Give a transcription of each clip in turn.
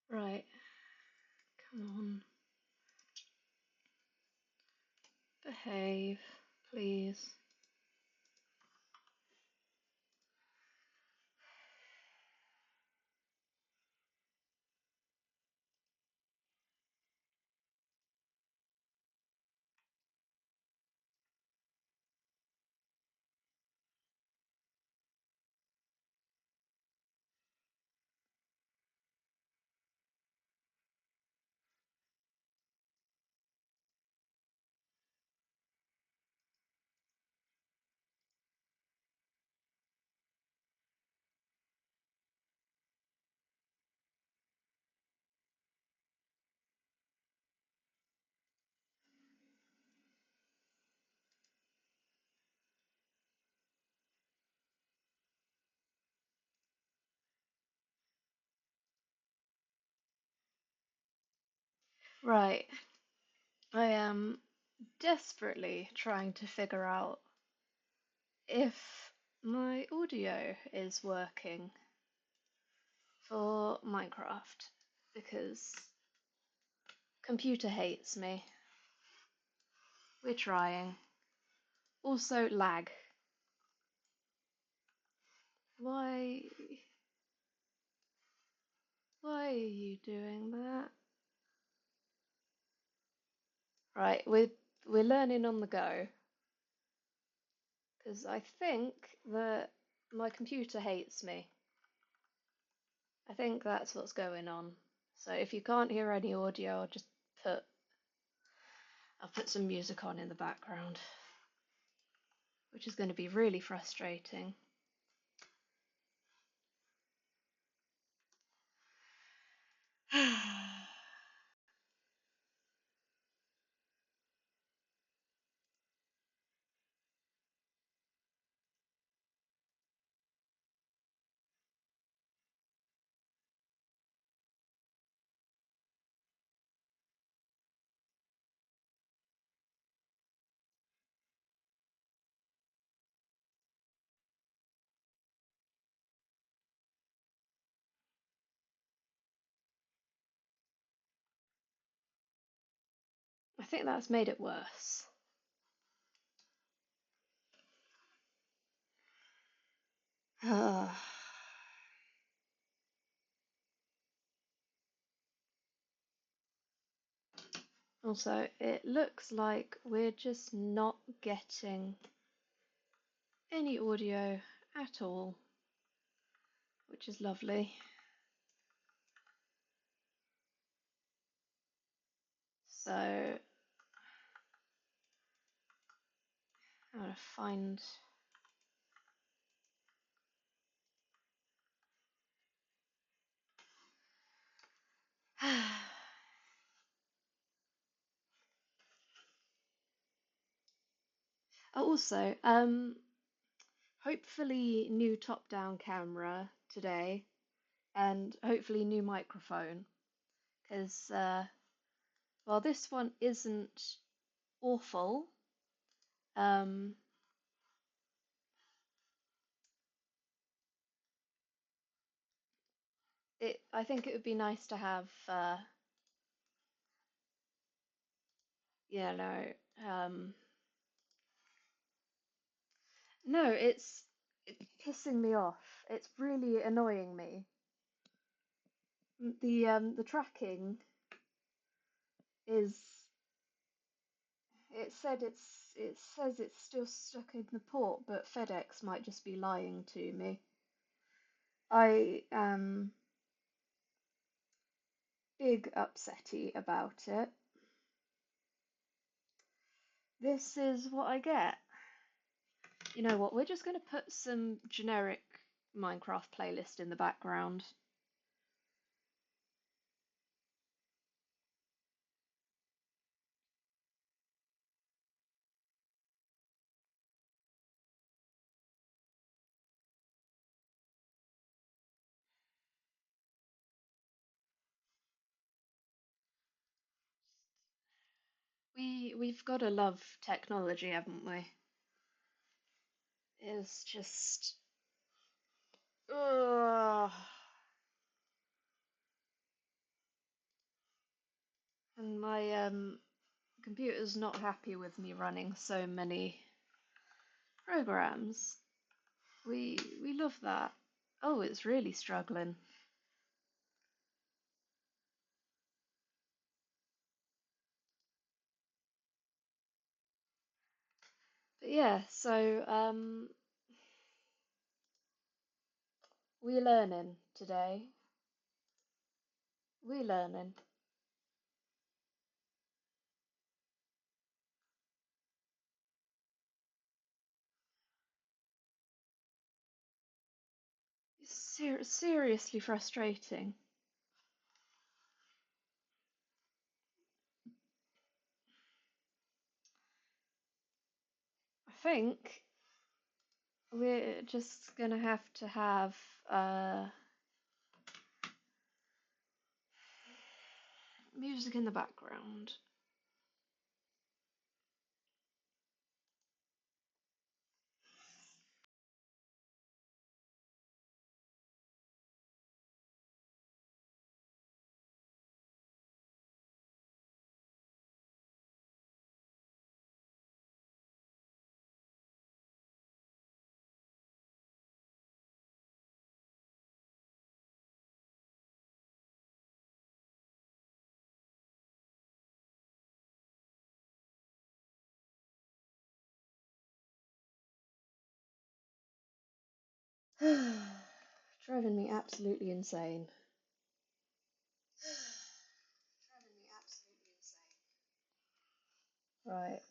Right, come on. Behave, please. Right, I am desperately trying to figure out if my audio is working for Minecraft because computer hates me. We're trying. Also, lag. Why? Why are you doing that? Right, we're learning on the go because I think that my computer hates me. I think that's what's going on. So if you can't hear any audio, put I'll put some music on in the background, which is going to be really frustrating. I think that's made it worse. Also, it looks like we're just not getting any audio at all, which is lovely. So I'm gonna find. Also, hopefully new top-down camera today, and hopefully new microphone, because while this one isn't awful, um, I think it would be nice to have, you know, no, it's pissing me off. It's really annoying me. The tracking is it says it's still stuck in the port, but FedEx might just be lying to me. I am big upsetty about it. This is what I get. You know what? We're just going to put some generic Minecraft playlist in the background. We've got to love technology, haven't we? It's just ugh. And my computer's not happy with me running so many programs. We love that. Oh, it's really struggling. But yeah, so we learning today. We learning. It's seriously frustrating. I think we're just gonna have to have music in the background. Driving me absolutely insane. Driving me absolutely insane. Right.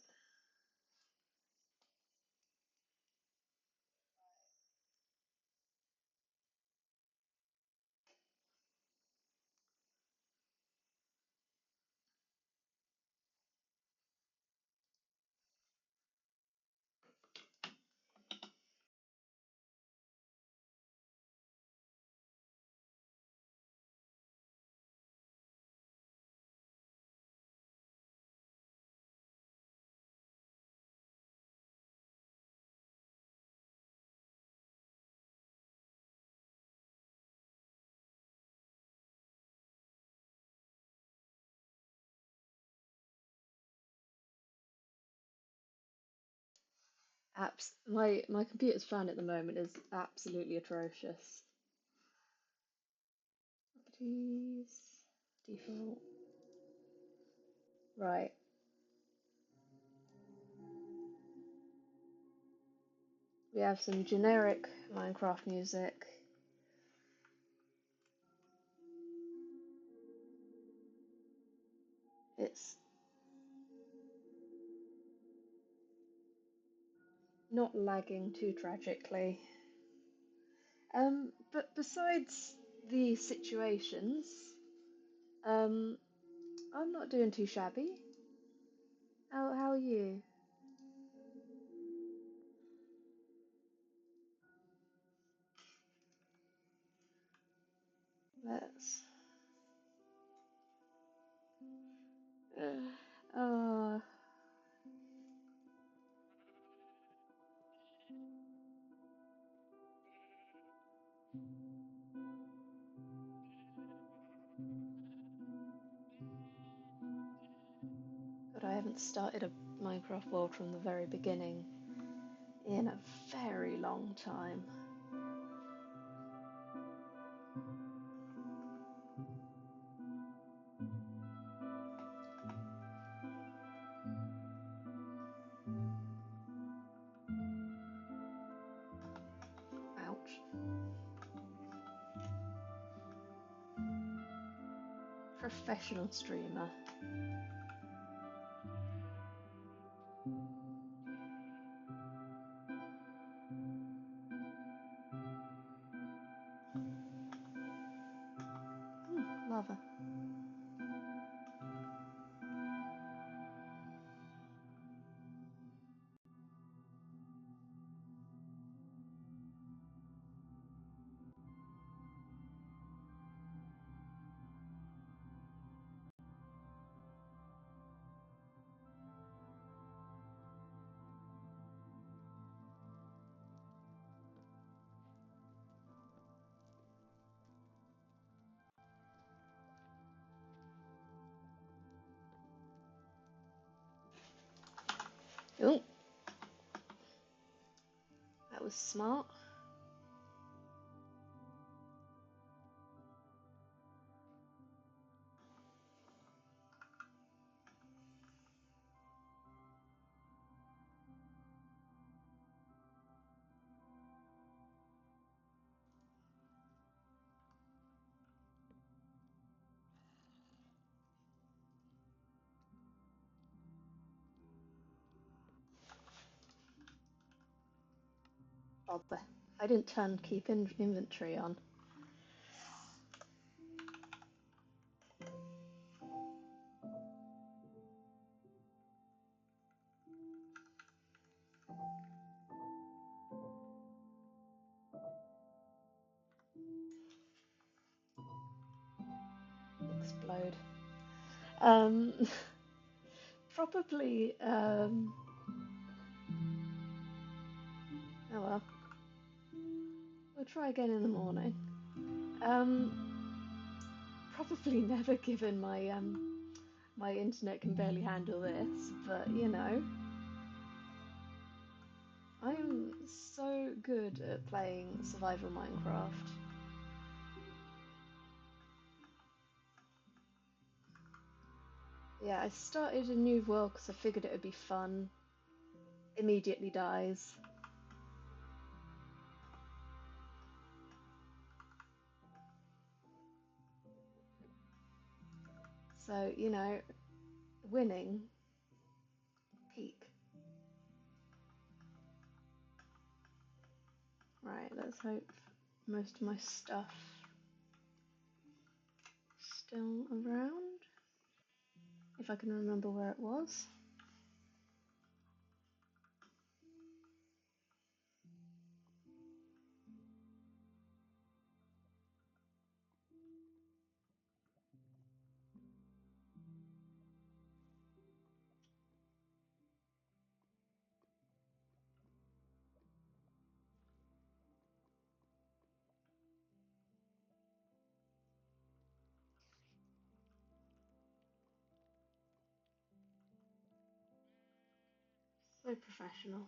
My computer's fan at the moment is absolutely atrocious. Properties, default. Right. We have some generic Minecraft music. It's not lagging too tragically. But besides the situations, I'm not doing too shabby. How are you? Let's. Oh, but I haven't started a Minecraft world from the very beginning in a very long time. Ouch. Professional streamer. Lava. Oh, that was smart. Bother. I didn't turn keep inventory on. Explode. Um, probably. Oh well. We'll try again in the morning. Probably never, given my internet can barely handle this, but you know, I'm so good at playing survival Minecraft. Yeah, I started a new world because I figured it would be fun. Immediately dies. So, you know, winning, peak. Right, let's hope most of my stuff still around. If I can remember where it was. So professional.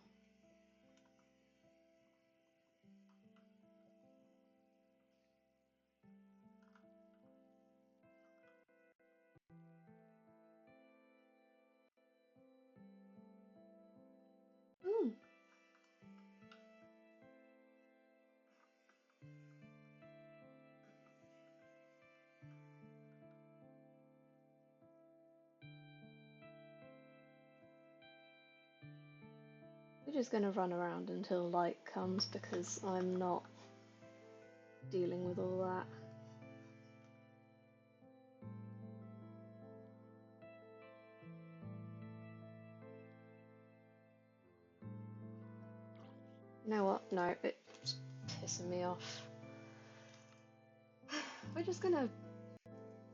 Hmm. We're just going to run around until light comes because I'm not dealing with all that. You know what? No, it's pissing me off. We're just going to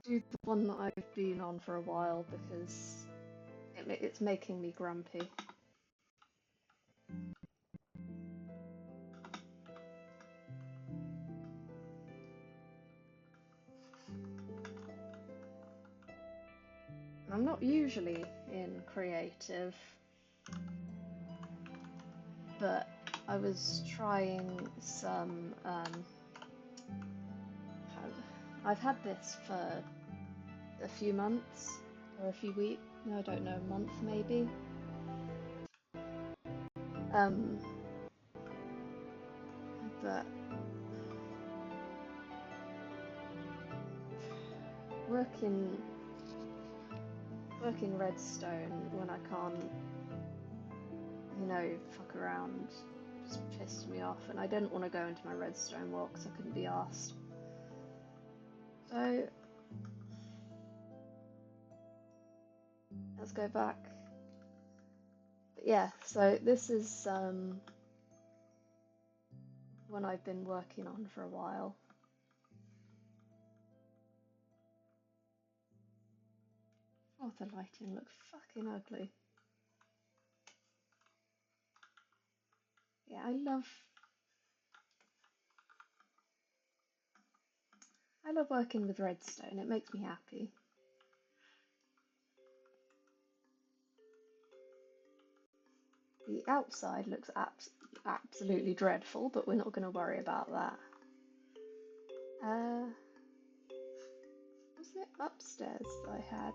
do the one that I've been on for a while because it's making me grumpy. I'm not usually in creative, but I was trying some. I've had this for a few months or a few weeks. No, I don't know, a month maybe. Um, but working redstone when I can't, you know, fuck around just pissed me off, and I didn't want to go into my redstone world because I couldn't be asked. So let's go back. But yeah, so this is one I've been working on for a while. Oh, the lighting looks fucking ugly. Yeah, I love working with redstone. It makes me happy. The outside looks absolutely dreadful, but we're not going to worry about that. Was it upstairs that I had?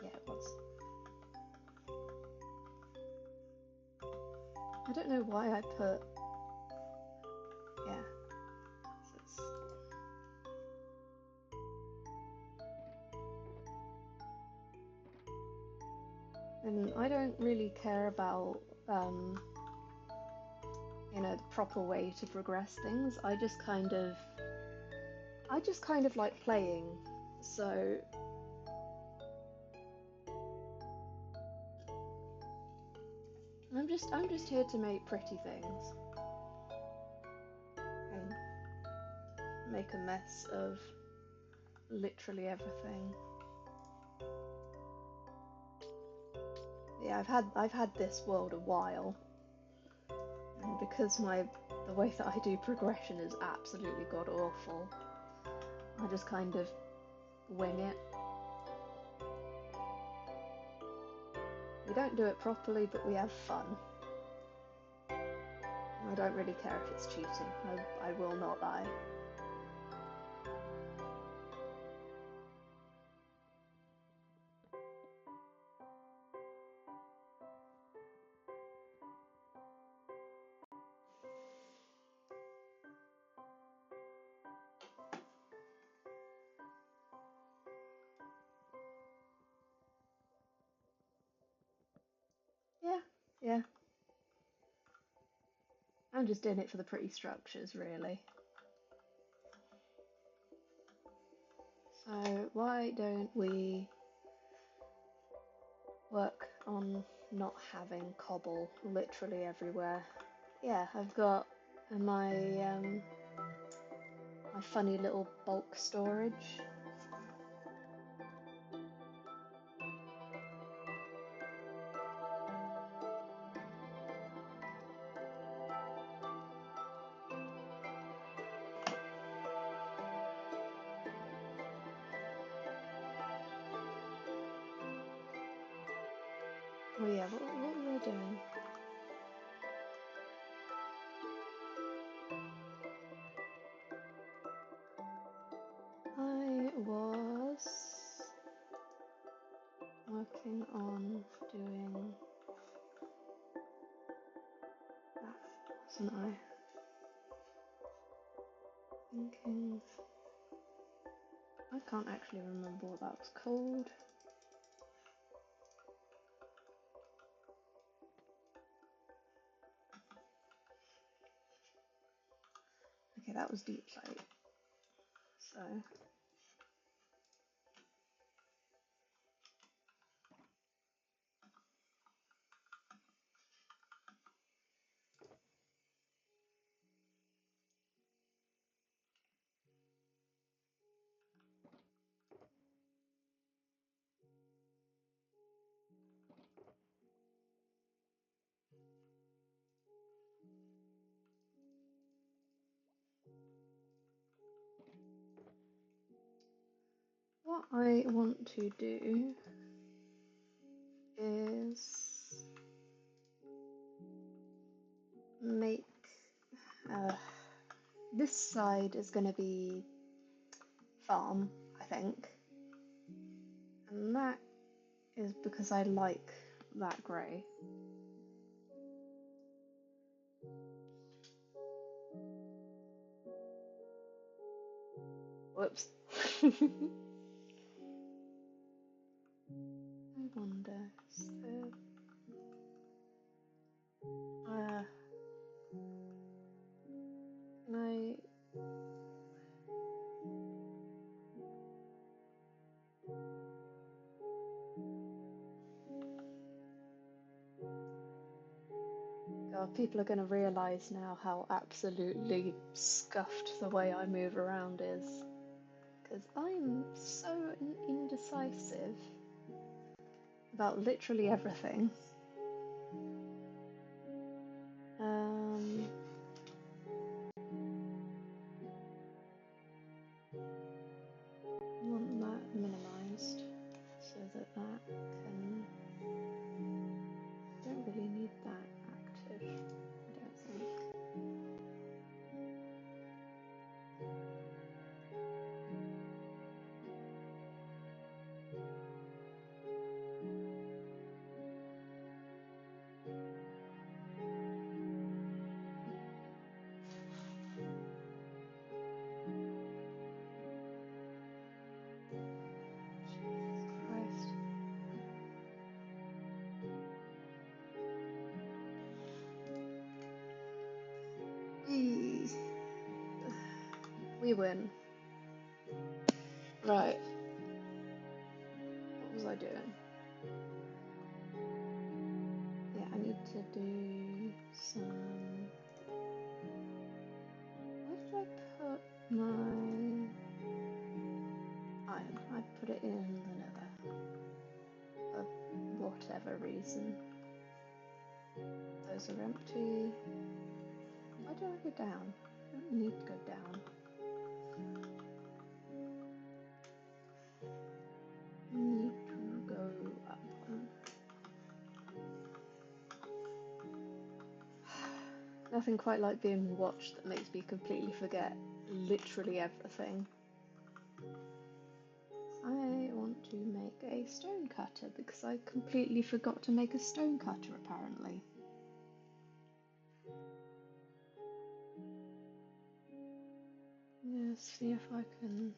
Yeah, it was. I don't know why I put... Yeah. And I don't really care about, the proper way to progress things. I just kind of like playing. So I'm just here to make pretty things and make a mess of literally everything. Yeah, I've had this world a while, and because the way that I do progression is absolutely god awful, I just kind of wing it. We don't do it properly, but we have fun. I don't really care if it's cheating. I will not lie. Yeah. I'm just doing it for the pretty structures, really. So why don't we work on not having cobble literally everywhere? Yeah, I've got my my funny little bulk storage. Oh yeah, what were we doing? I was working on doing that, wasn't I? Thinking... I can't actually remember what that was called. Okay, that was deep plate. So... what I want to do is make this side is going to be farm, I think, and that is because I like that grey. Whoops. I wonder, is there... can I... God, people are going to realise now how absolutely scuffed the way I move around is. Because I'm so indecisive about literally everything. I want that minimised so that can... You win. Right. What was I doing? Yeah, I need to do some... Where did I put my iron? I put it in the nether. For whatever reason. Those are empty. Why do I go down? I don't need to go down. I need to go up one. Nothing quite like being watched that makes me completely forget literally everything. I want to make a stone cutter because I completely forgot to make a stone cutter apparently. Yeah, see if I can...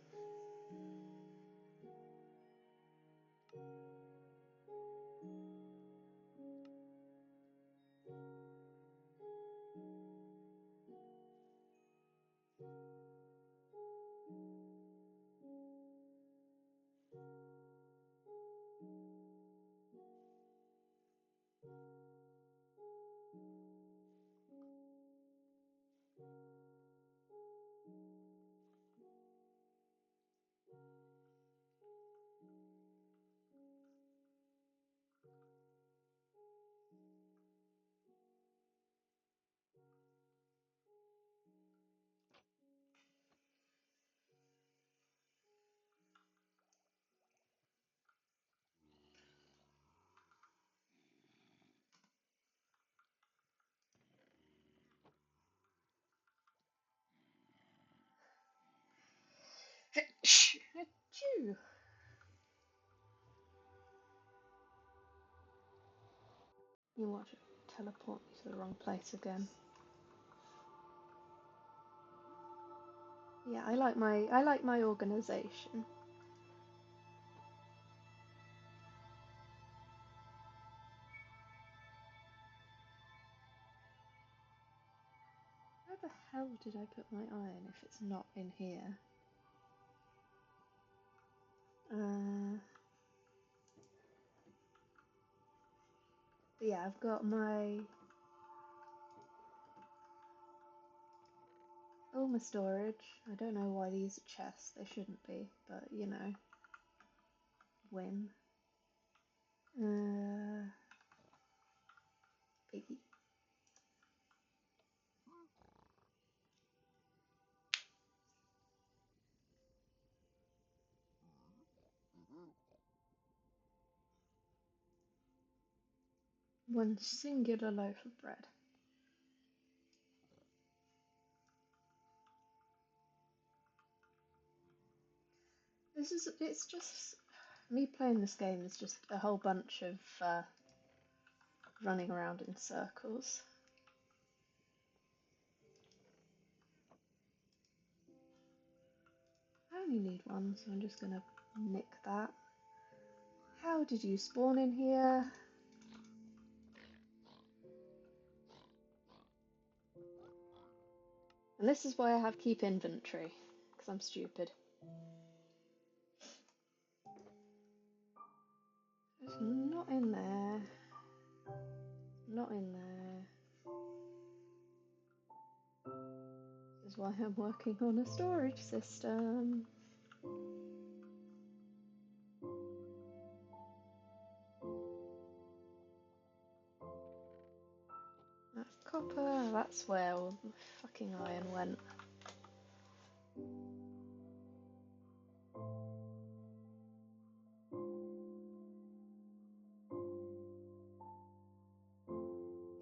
Achoo! You watch it teleport me to the wrong place again. Yeah, I like my organisation. Where the hell did I put my iron if it's not in here? Yeah, I've got my storage. I don't know why these are chests. They shouldn't be, but you know, whim. Piggy. One singular loaf of bread. It's just, me playing this game is just a whole bunch of running around in circles. I only need one, so I'm just gonna nick that. How did you spawn in here? And this is why I have keep inventory, because I'm stupid. It's not in there. Not in there. This is why I'm working on a storage system. That's copper. That's where all the fucking iron went.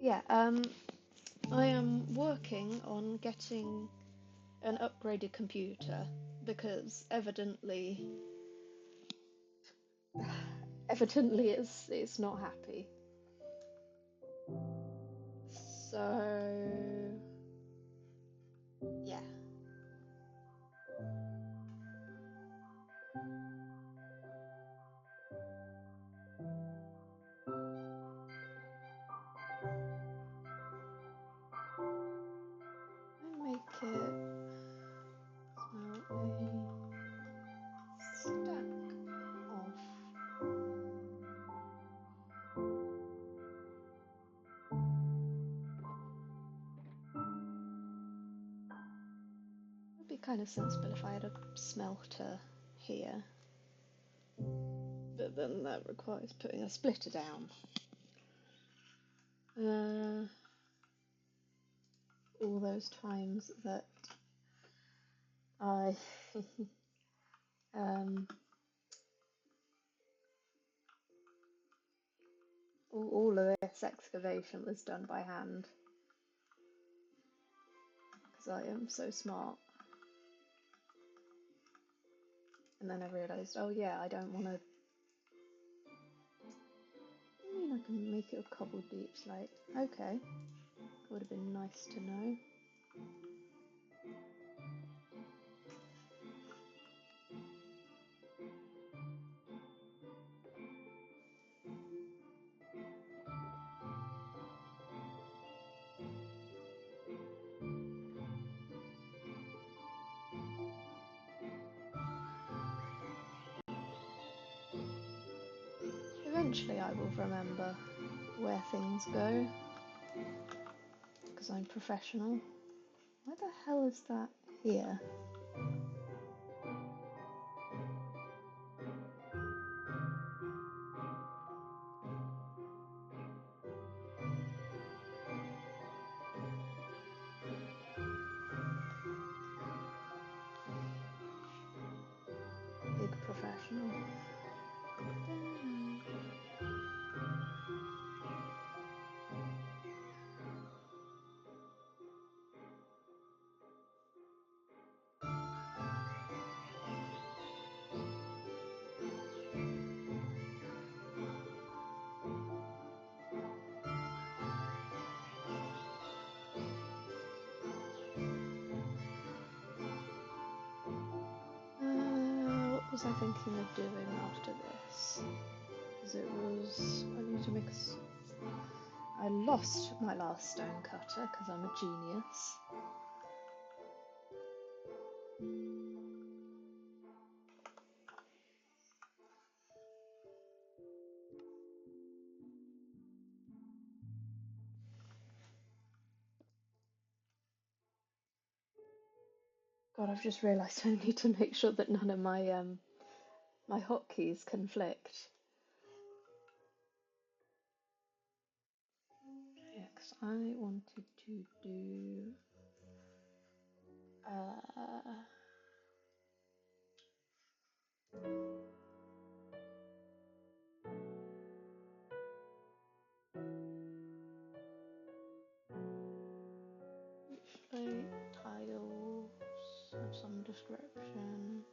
Yeah, I am working on getting an upgraded computer because evidently it's not happy. So yeah. I make it kind of sensible if I had a smelter here, but then that requires putting a splitter down. All those times that I all of this excavation was done by hand because I am so smart. And then I realised, oh yeah, I don't want to. I mean, I can make it a cobbled deep slate. Okay, would have been nice to know. Eventually I will remember where things go, because I'm professional. Why the hell is that here? Big professional. What was I thinking of doing after this? Because it was, I need to make I lost my last stone cutter because I'm a genius. God, I've just realised I need to make sure that none of my my hotkeys conflict. Yeah, because I wanted to do usually tiles of some description.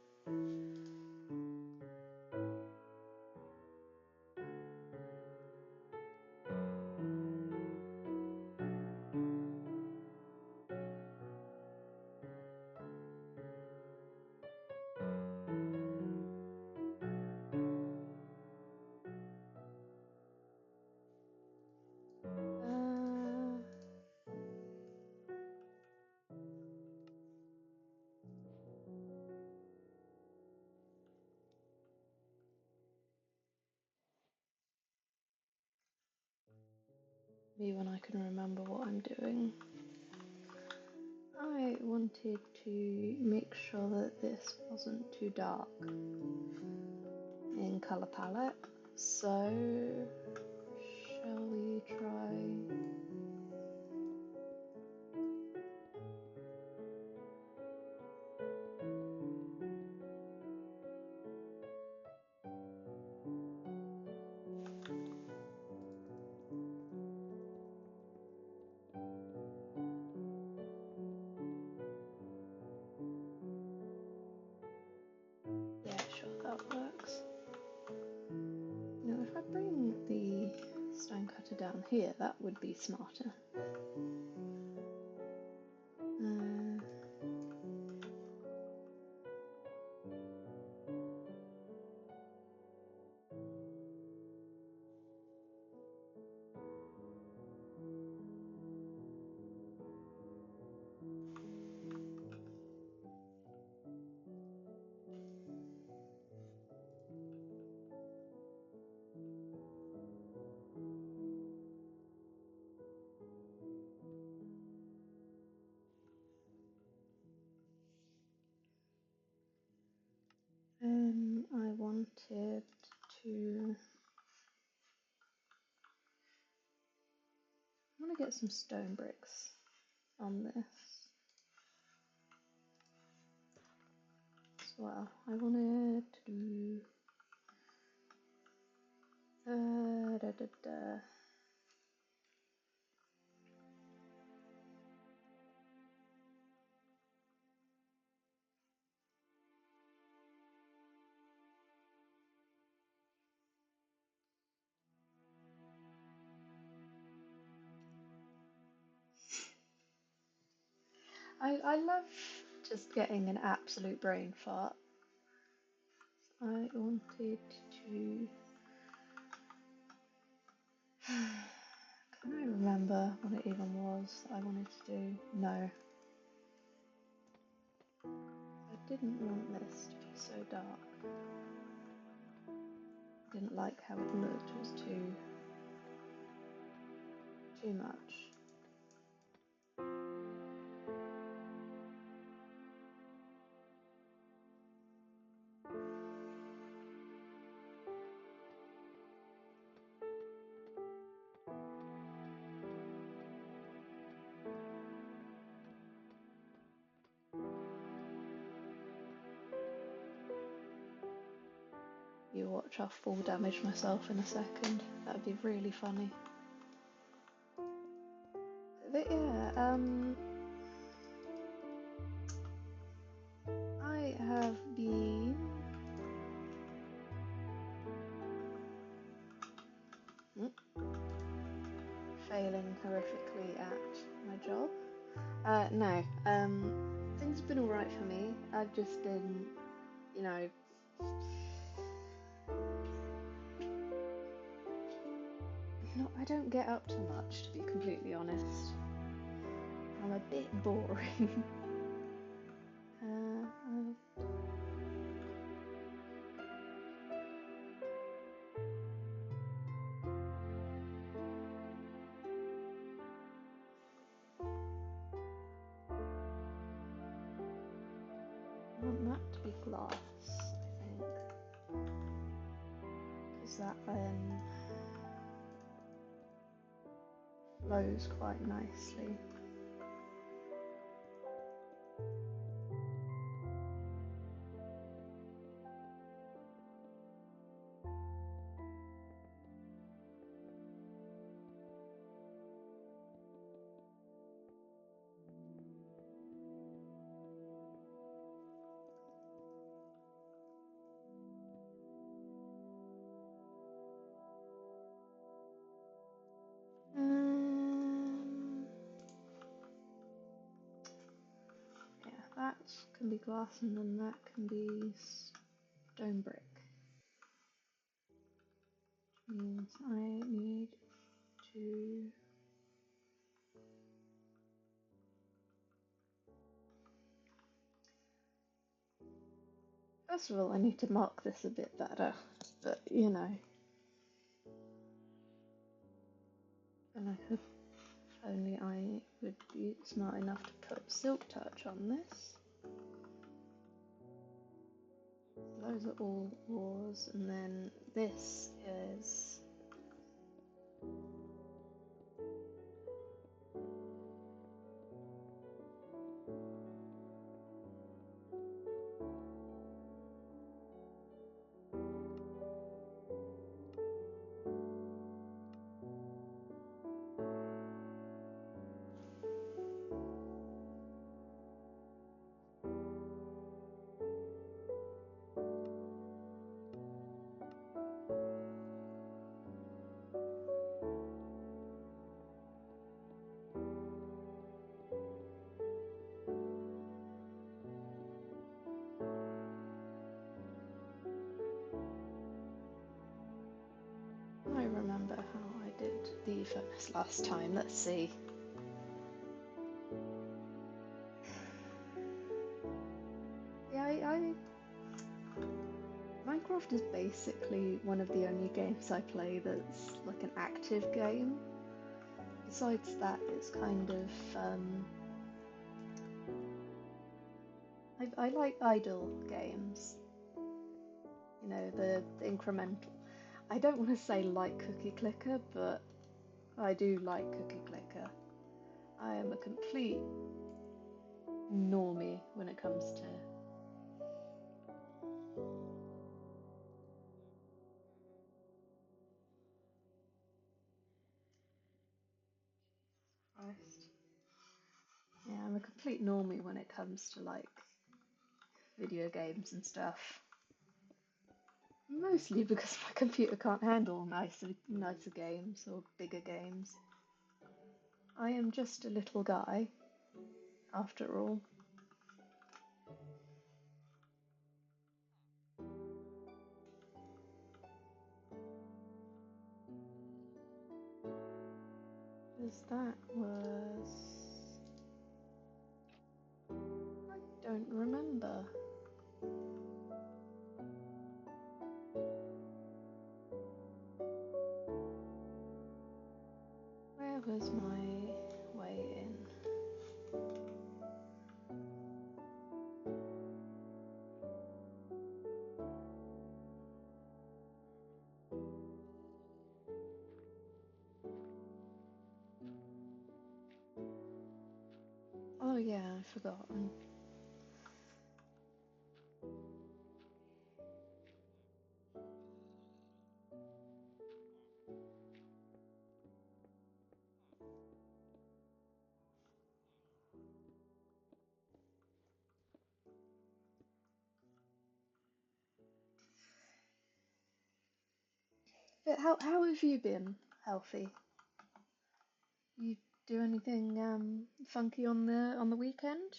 Me when I can remember what I'm doing. I wanted to make sure that this wasn't too dark in colour palette, so shall we try? Yeah, sure, that works. Now, if I bring the stone cutter down here, that would be smarter. I wanted to... I want to get some stone bricks on this as well. I wanted to do... I love just getting an absolute brain fart. I wanted to... Can I remember what it even was that I wanted to do? No. I didn't want this to be so dark. I didn't like how it looked, it was too much. You watch, I'll full damage myself in a second. That'd be really funny. But yeah, I have been failing horrifically at my job. No, things have been alright for me. I've just been, you know, I don't get up to much, to be completely honest. I'm a bit boring. I want that to be glass, I think. Because that flows quite nicely. Yeah, that can be glass, and then that can be stone brick. Which means I need to... First of all, I need to mark this a bit better, but you know. And I could... If only I would be smart enough to put silk touch on this. Those are all ores, and then this is... I remember how I did the furnace last time, let's see. Yeah, Minecraft is basically one of the only games I play that's like an active game. Besides that, it's kind of, I like idle games. know, the incremental. I don't want to say like Cookie Clicker, but I do like Cookie Clicker. I am a complete normie when it comes to Christ. Yeah, I'm a complete normie when it comes to like video games and stuff. Mostly because my computer can't handle nicer games or bigger games. I am just a little guy, after all. Because that was... I don't remember. Where was my way in? Oh yeah, I've forgotten. But how have you been, Healthy? You do anything funky on the weekend?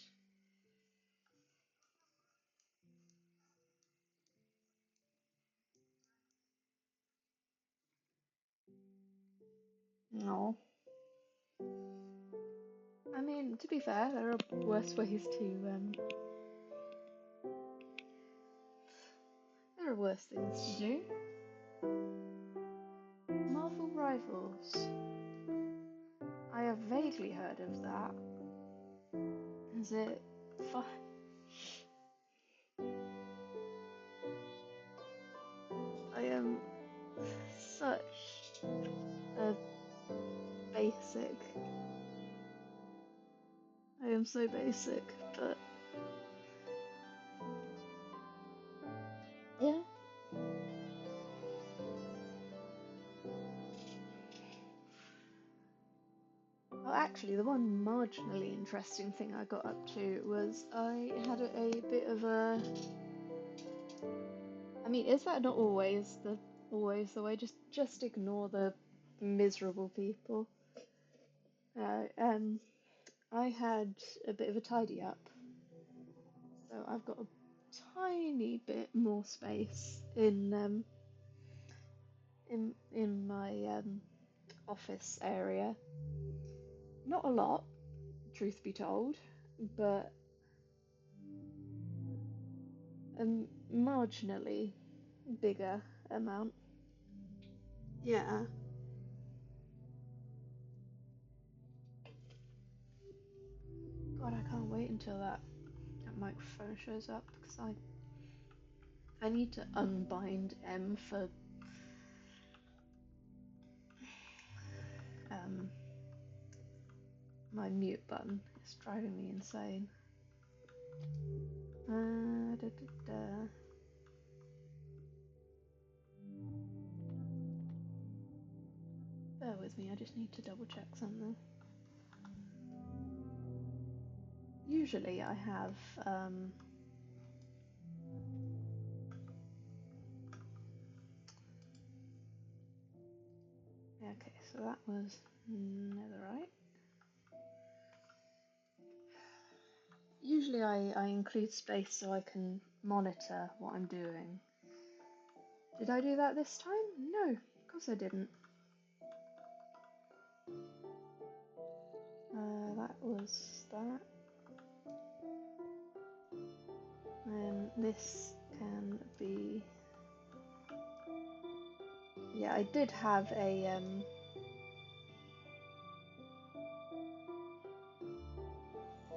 No. I mean, to be fair, there are worse ways to there are worse things to do. Marvel Rivals. I have vaguely heard of that. Is it fun? I am such a basic. I am so basic, but yeah. Well, actually, the one marginally interesting thing I got up to was I had a bit of a. I mean, is that not always the way? Just ignore the miserable people. I had a bit of a tidy up, so I've got a tiny bit more space in my office area. Not a lot, truth be told, but a marginally bigger amount. Yeah. God, I can't wait until that microphone shows up because I need to unbind M for my mute button. It's driving me insane. Da, da, da. Bear with me, I just need to double check something. Usually I have okay, so that was netherite. Usually I include space so I can monitor what I'm doing. Did I do that this time? No, of course I didn't. That was that. And this can be... Yeah, I did have a...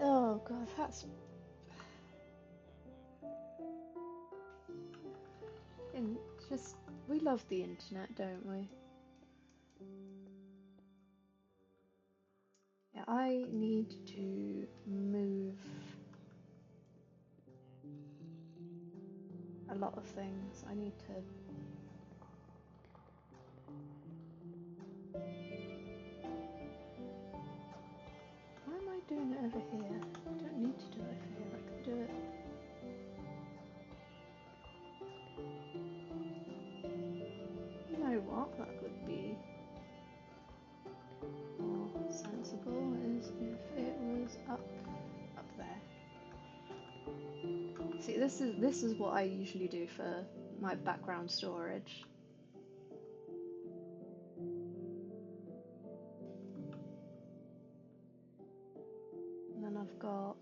Oh god, that's... It's just, we love the internet, don't we? Yeah, I need to move a lot of things. I need to... Why am I doing it over here? I don't need to do it over here, I can do it... You know what, that would be more sensible, is if it was up there. See, this is what I usually do for my background storage. And then I've got...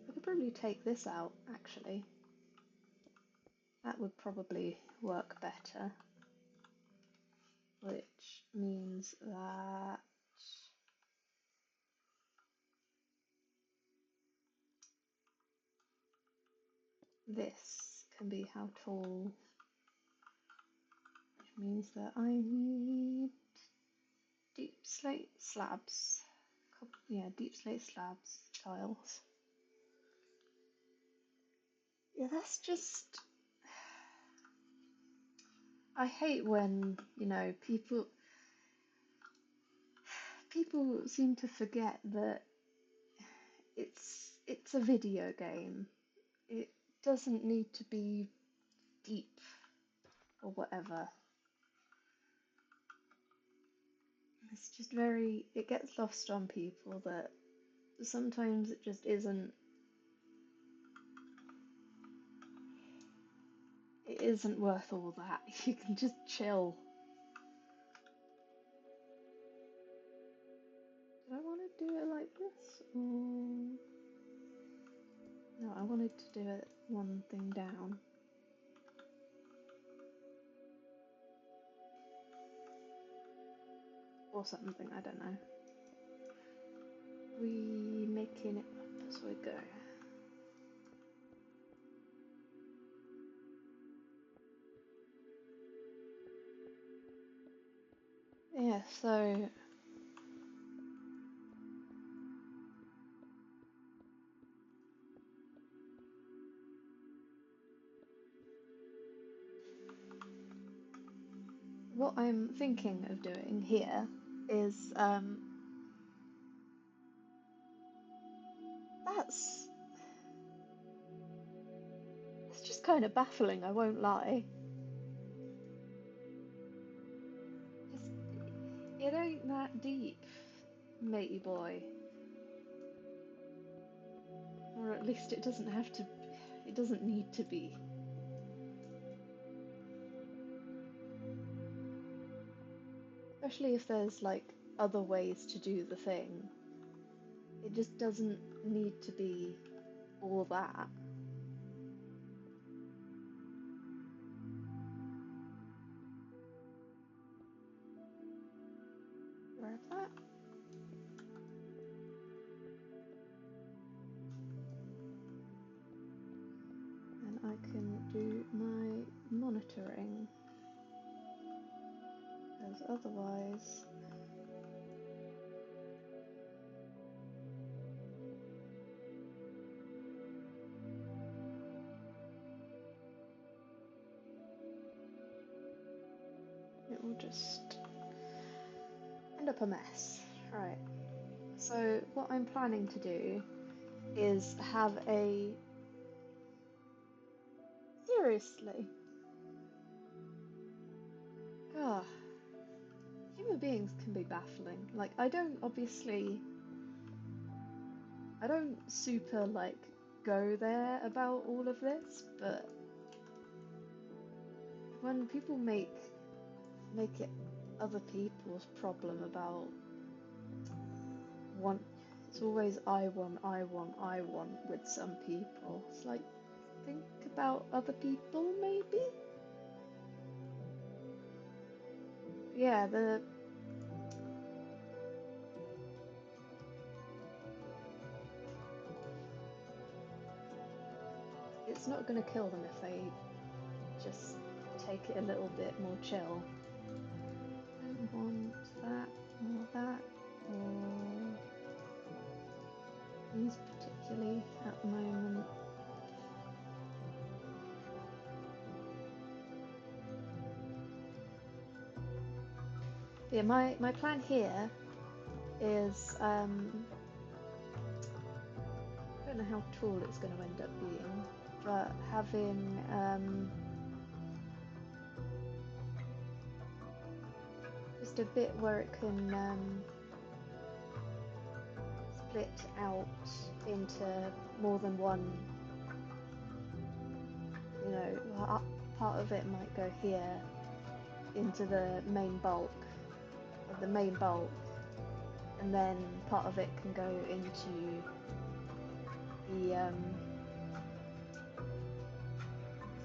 I could probably take this out, actually. That would probably work better. Which means that... this can be how tall, which means that I need deep slate slabs. Yeah, deep slate slabs, tiles. Yeah, that's just... I hate when, you know, people seem to forget that it's a video game. It doesn't need to be deep or whatever. It's just very... it gets lost on people that sometimes it just isn't... it isn't worth all that. You can just chill. Did I want to do it like this? Or... no, I wanted to do it one thing down. Or something, I don't know. We making it up as we go. Yeah, so... what I'm thinking of doing here is, that's... it's just kind of baffling, I won't lie. Just, it ain't that deep, matey boy. Or at least it doesn't have to... it doesn't need to be. Especially if there's, like, other ways to do the thing. It just doesn't need to be all that. Grab that. And I can do my monitoring. Because otherwise... it will just end up a mess. Right. So what I'm planning to do is have a... seriously. Ah, human beings can be baffling. Like, I don't super, like, go there about all of this, but when people make it other people's problem about want... it's always I want with some people. It's like, think about other people, maybe? Yeah, it's not going to kill them if they just take it a little bit more chill. Don't want that or that or these particularly at the moment. Yeah, my plan here is I don't know how tall it's going to end up being, but having just a bit where it can split out into more than one, you know, part of it might go here into the main bulk, and then part of it can go into the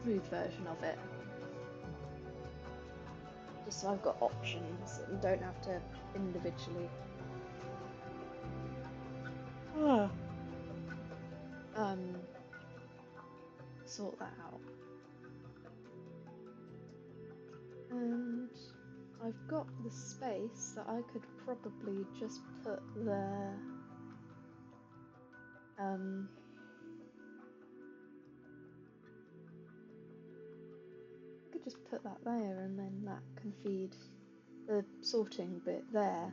smooth version of it. Just so I've got options and don't have to individually sort that out. And I've got the space that I could probably just put the I could just put that there, and then that can feed the sorting bit there,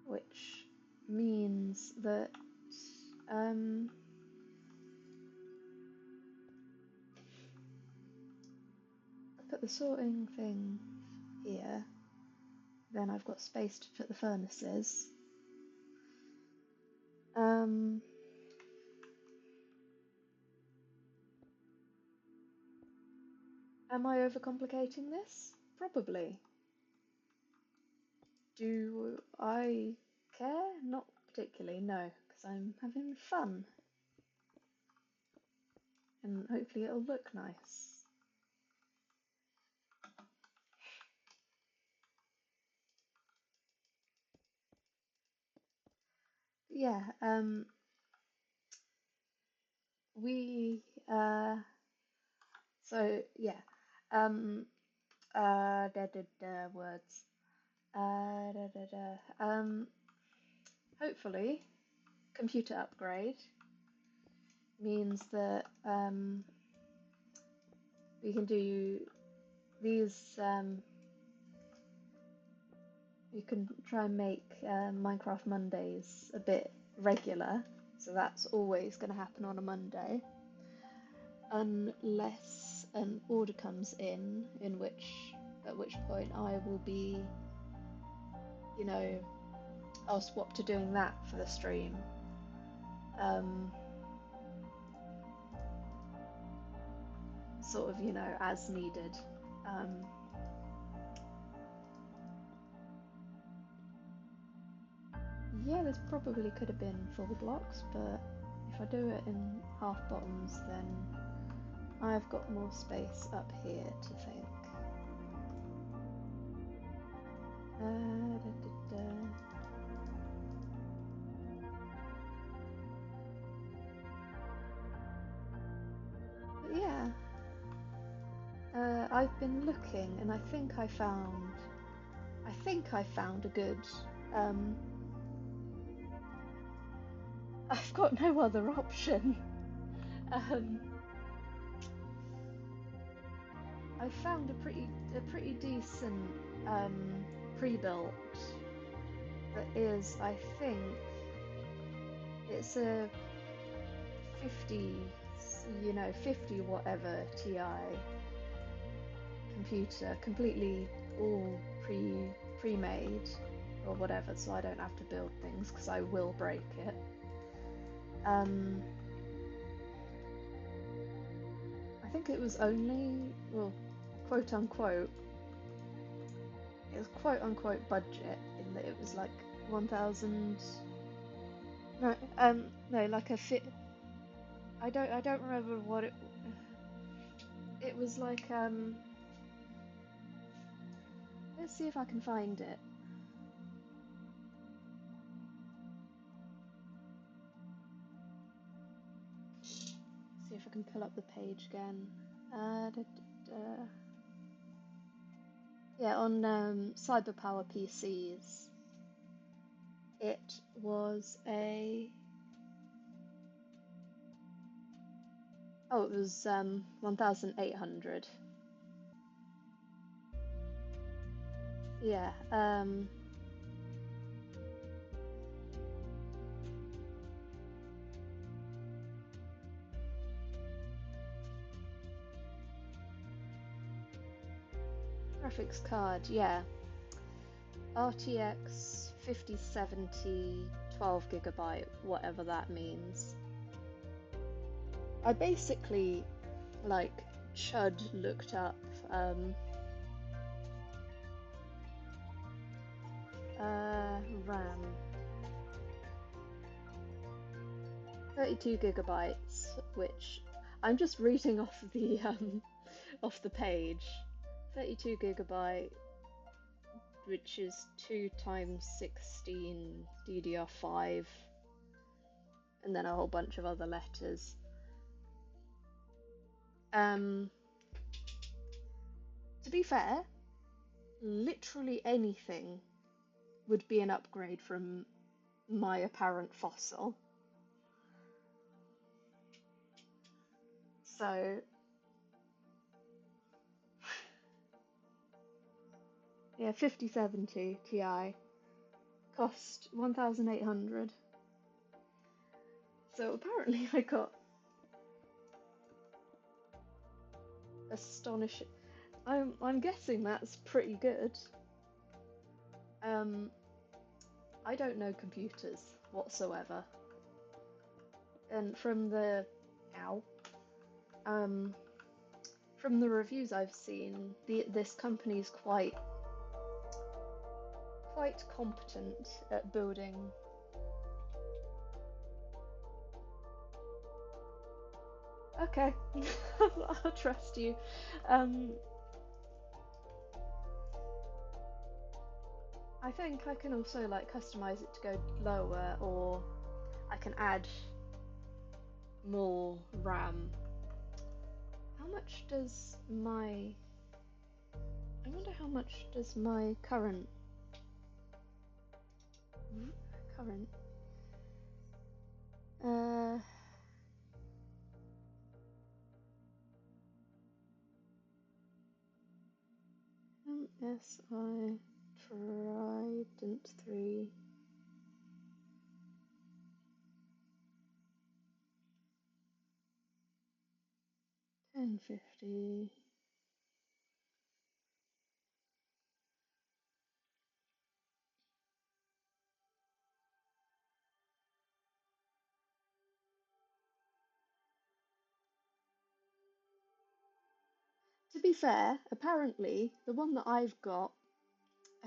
which means that I put the sorting thing here, then I've got space to put the furnaces. Am I overcomplicating this? Probably. Do I care? Not particularly, no, because I'm having fun. And hopefully it'll look nice. Yeah, so yeah, words. Hopefully, computer upgrade means that we can do these. You can try and make Minecraft Mondays a bit regular, so that's always going to happen on a Monday, unless an order comes in at which point I will be, you know, I'll swap to doing that for the stream. Sort of, you know, as needed. Yeah, this probably could have been full blocks, but if I do it in half bottoms, then I've got more space up here to think. But yeah, I've been looking, and I think I found a good. I've got no other option. I found a pretty decent pre-built that is, I think, it's a 50, 50 whatever Ti computer, completely all pre-made or whatever, so I don't have to build things because I will break it. I think it was only, well, quote unquote, it was quote unquote budget in that it was like 1,000. No, like a fit. I don't remember what it. It was like Let's see if I can find it. See if I can pull up the page again. Yeah, on CyberPower PCs, it was a... Oh, it was 1,800. Yeah, graphics card, yeah. RTX 5070, 12 GB, whatever that means. I basically, like, chud looked up RAM. 32 GB, which I'm just reading off the page. 32 GB, which is 2 times 16 DDR5, and then a whole bunch of other letters. To be fair, literally anything would be an upgrade from my apparent fossil. So, yeah, 5070 Ti cost 1,800. So apparently I got astonishing. I'm guessing that's pretty good. I don't know computers whatsoever, and from the from the reviews I've seen, this company's quite competent at building. Okay, I'll trust you. I think I can also like customize it to go lower, or I can add more RAM. How much does my... I wonder how much does my current... MSI Trident 3... 1050... To be fair, apparently the one that I've got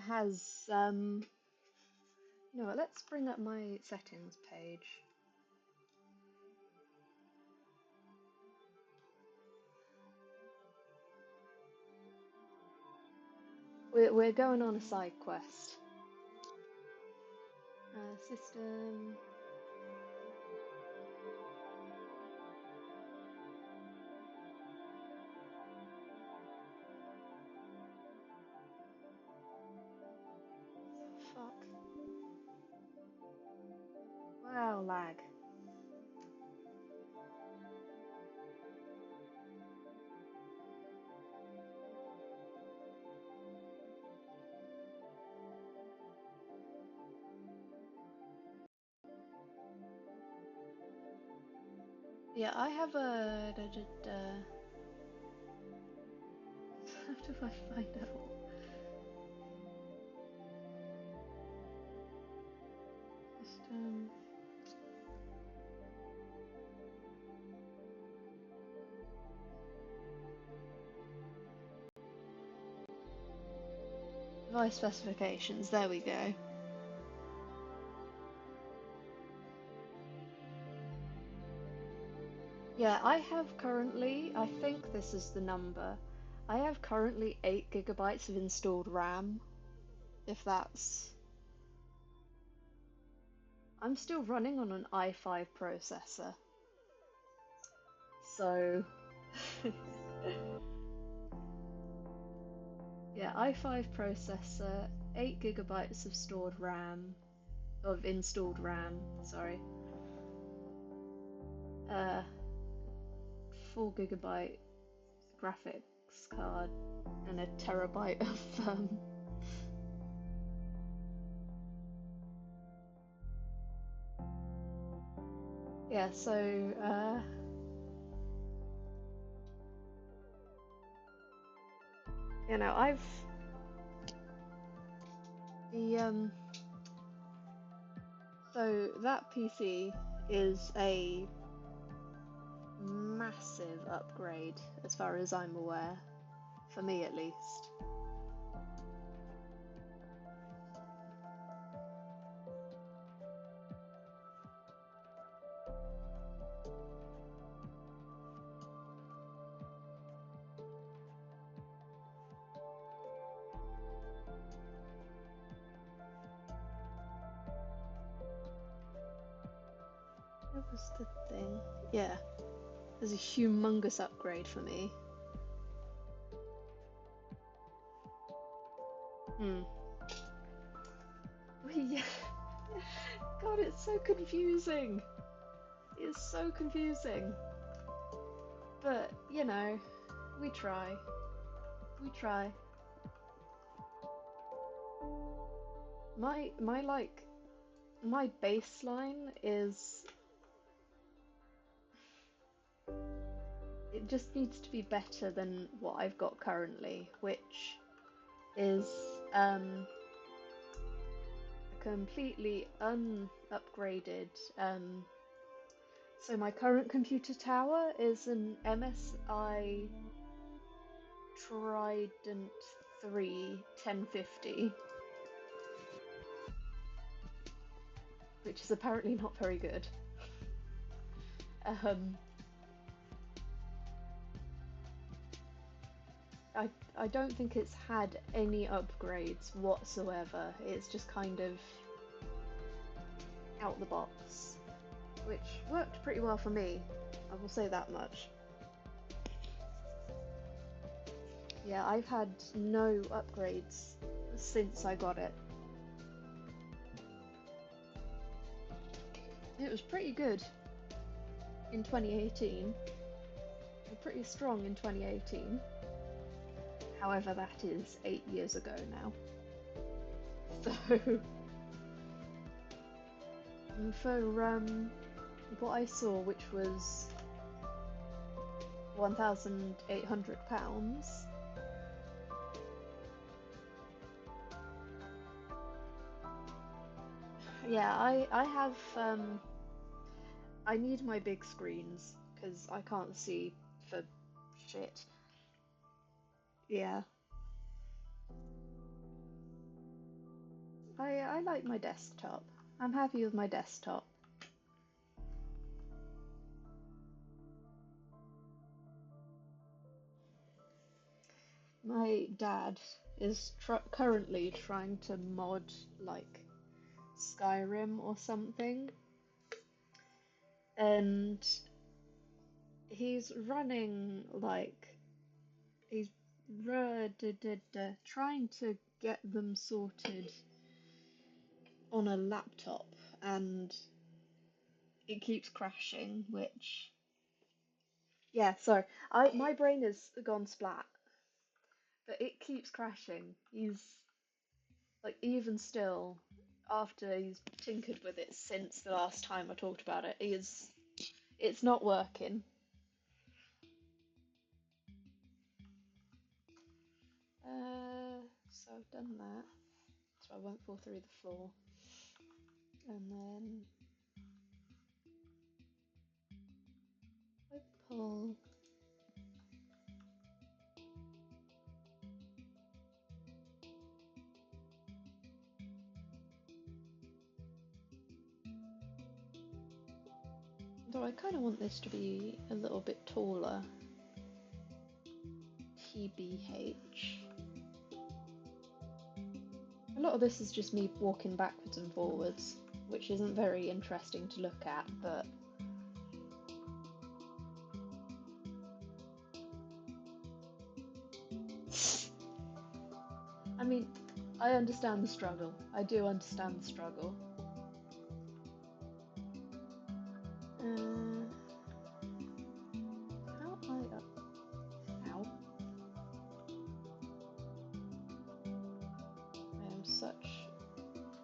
has no, let's bring up my settings page. We're going on a side quest. System. Fuck. Wow, lag. Yeah, I have a... How do I find out? System... Device specifications, there we go. Yeah, I have currently, I think this is the number, I have currently 8 GB of installed RAM, if that's... I'm still running on an i5 processor, so... Yeah, i5 processor, 8 gigabytes of stored RAM, of installed RAM, sorry. 4 gigabyte graphics card and a terabyte of yeah, so you know, so that PC is a massive upgrade as far as I'm aware, for me at least. What was the thing? Yeah, there's a humongous upgrade for me. Yeah. God, it's so confusing. It's so confusing. But, you know, we try. We try. My baseline is, it just needs to be better than what I've got currently, which is a completely unupgraded. So my current computer tower is an MSI Trident 3 1050, which is apparently not very good. I don't think it's had any upgrades whatsoever. It's just kind of out the box, which worked pretty well for me, I will say that much. Yeah, I've had no upgrades since I got it. It was pretty good in 2018, pretty strong in 2018. However, that is 8 years ago now. So, for what I saw, which was £1,800. Yeah, I have I need my big screens because I can't see for shit. Yeah. I like my desktop. I'm happy with my desktop. My dad is currently trying to mod like Skyrim or something, and he's running like he's trying to get them sorted on a laptop, and it keeps crashing, which yeah, sorry. My brain has gone splat, but it keeps crashing. He's like, even still, after he's tinkered with it since the last time I talked about it, it's not working. So I've done that, so I won't fall through the floor. And then I pull. Though I kind of want this to be a little bit taller. TBH. A lot of this is just me walking backwards and forwards, which isn't very interesting to look at, but I understand the struggle. I do understand the struggle. How high up? Ow. I am such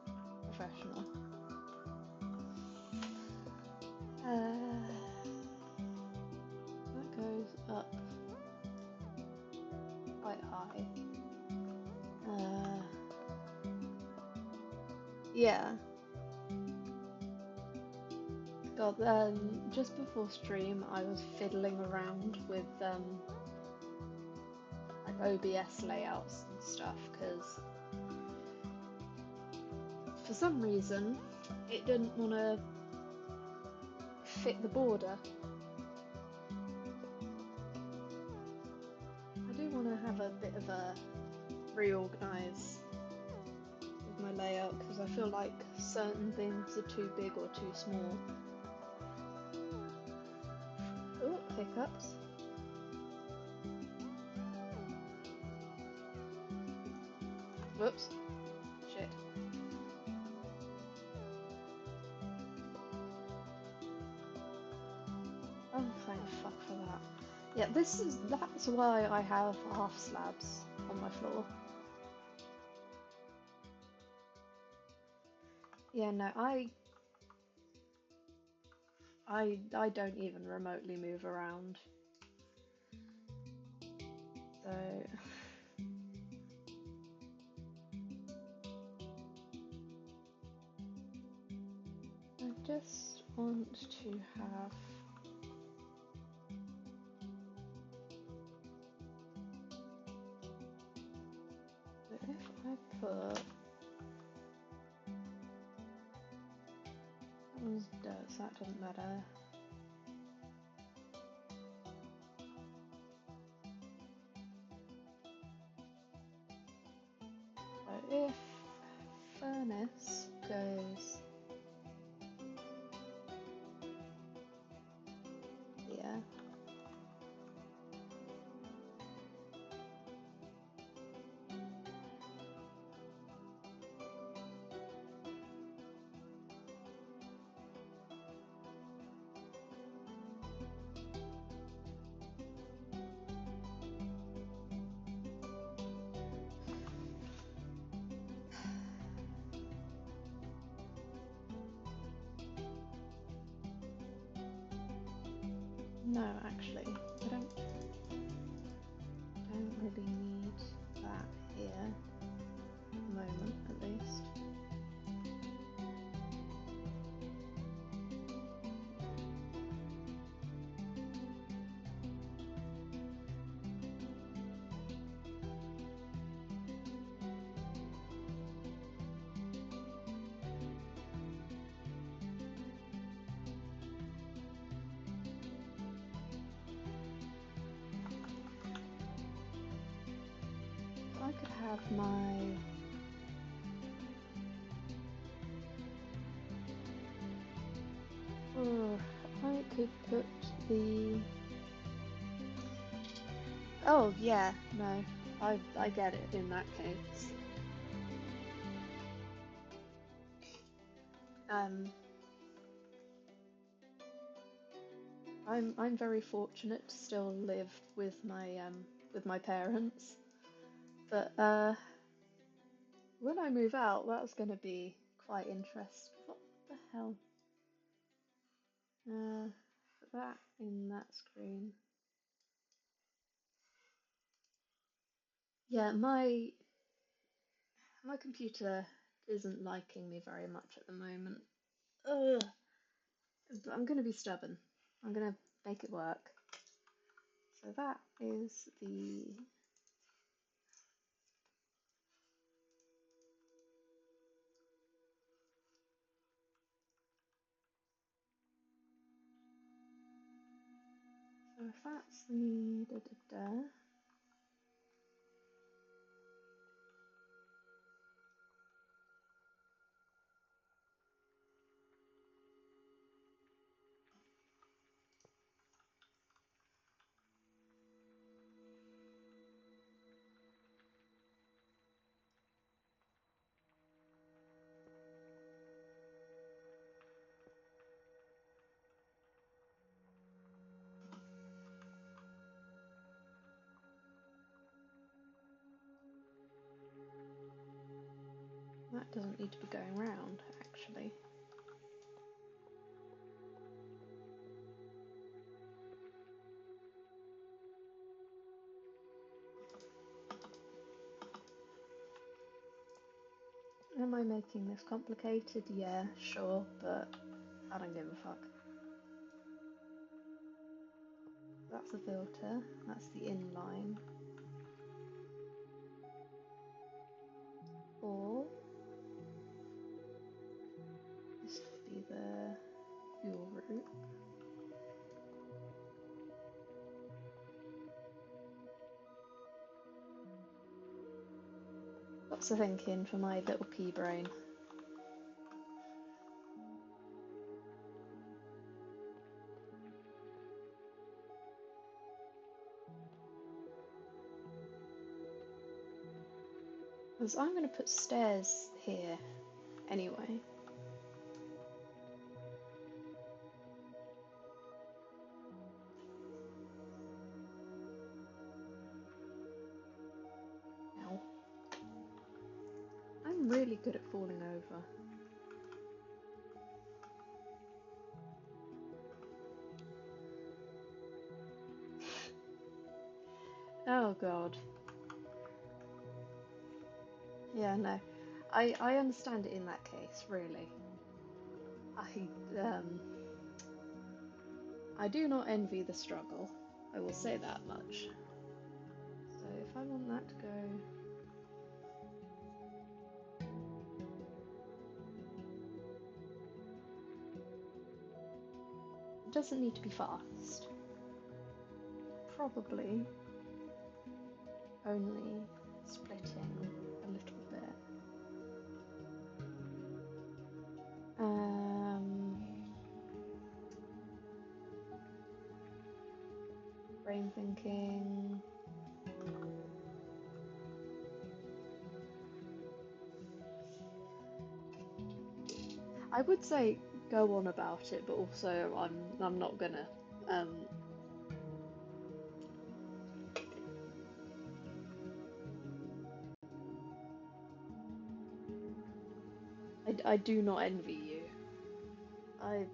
a professional. That goes up quite high. Yeah. God, just before stream, I was fiddling around with like OBS layouts and stuff because for some reason it didn't want to fit the border. I do want to have a bit of a reorganise with my layout because I feel like certain things are too big or too small. Oh, hiccups. Whoops. Shit. Oh, thank fuck for that. Yeah, that's why I have half slabs on my floor. Yeah, no, I don't even remotely move around. So I just want to have if I put that was dirt, so that doesn't matter. So if furnace goes here, no, actually, I don't really need that here at the moment, at least. If I could have my I could put the oh yeah, no, I get it in that case. I'm very fortunate to still live with my parents, but when I move out, that's going to be quite interesting. What the hell? Put that in that screen. Yeah, my computer isn't liking me very much at the moment. Ugh. I'm going to be stubborn. I'm going to make it work. So that is the so if that's the That doesn't need to be going round, actually. Am I making this complicated? Yeah, sure, but I don't give a fuck. That's the filter, that's the inline. Or this could be the fuel route. Lots of thinking for my little pea brain. Because I'm going to put stairs here anyway. Ow. I'm really good at falling over. Oh god. Yeah, no. I understand it in that case, really. I do not envy the struggle. I will say that much. So if I want that to go... It doesn't need to be fast. Probably only splitting a little bit. Brain thinking. I would say go on about it, but also I'm not gonna. I do not envy you. I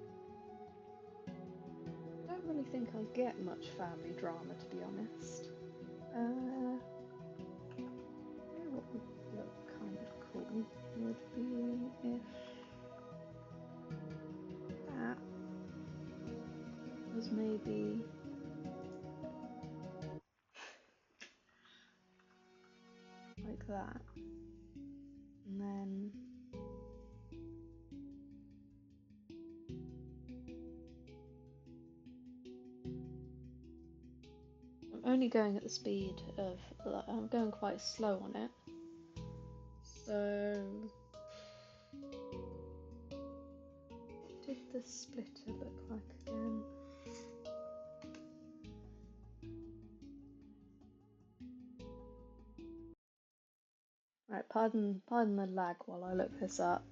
don't really think I get much family drama, to be honest. What would look kind of cool would be if that was maybe like that, and then I'm only going at the speed of, I'm going quite slow on it, so what did the splitter look like again? Right, pardon the lag while I look this up.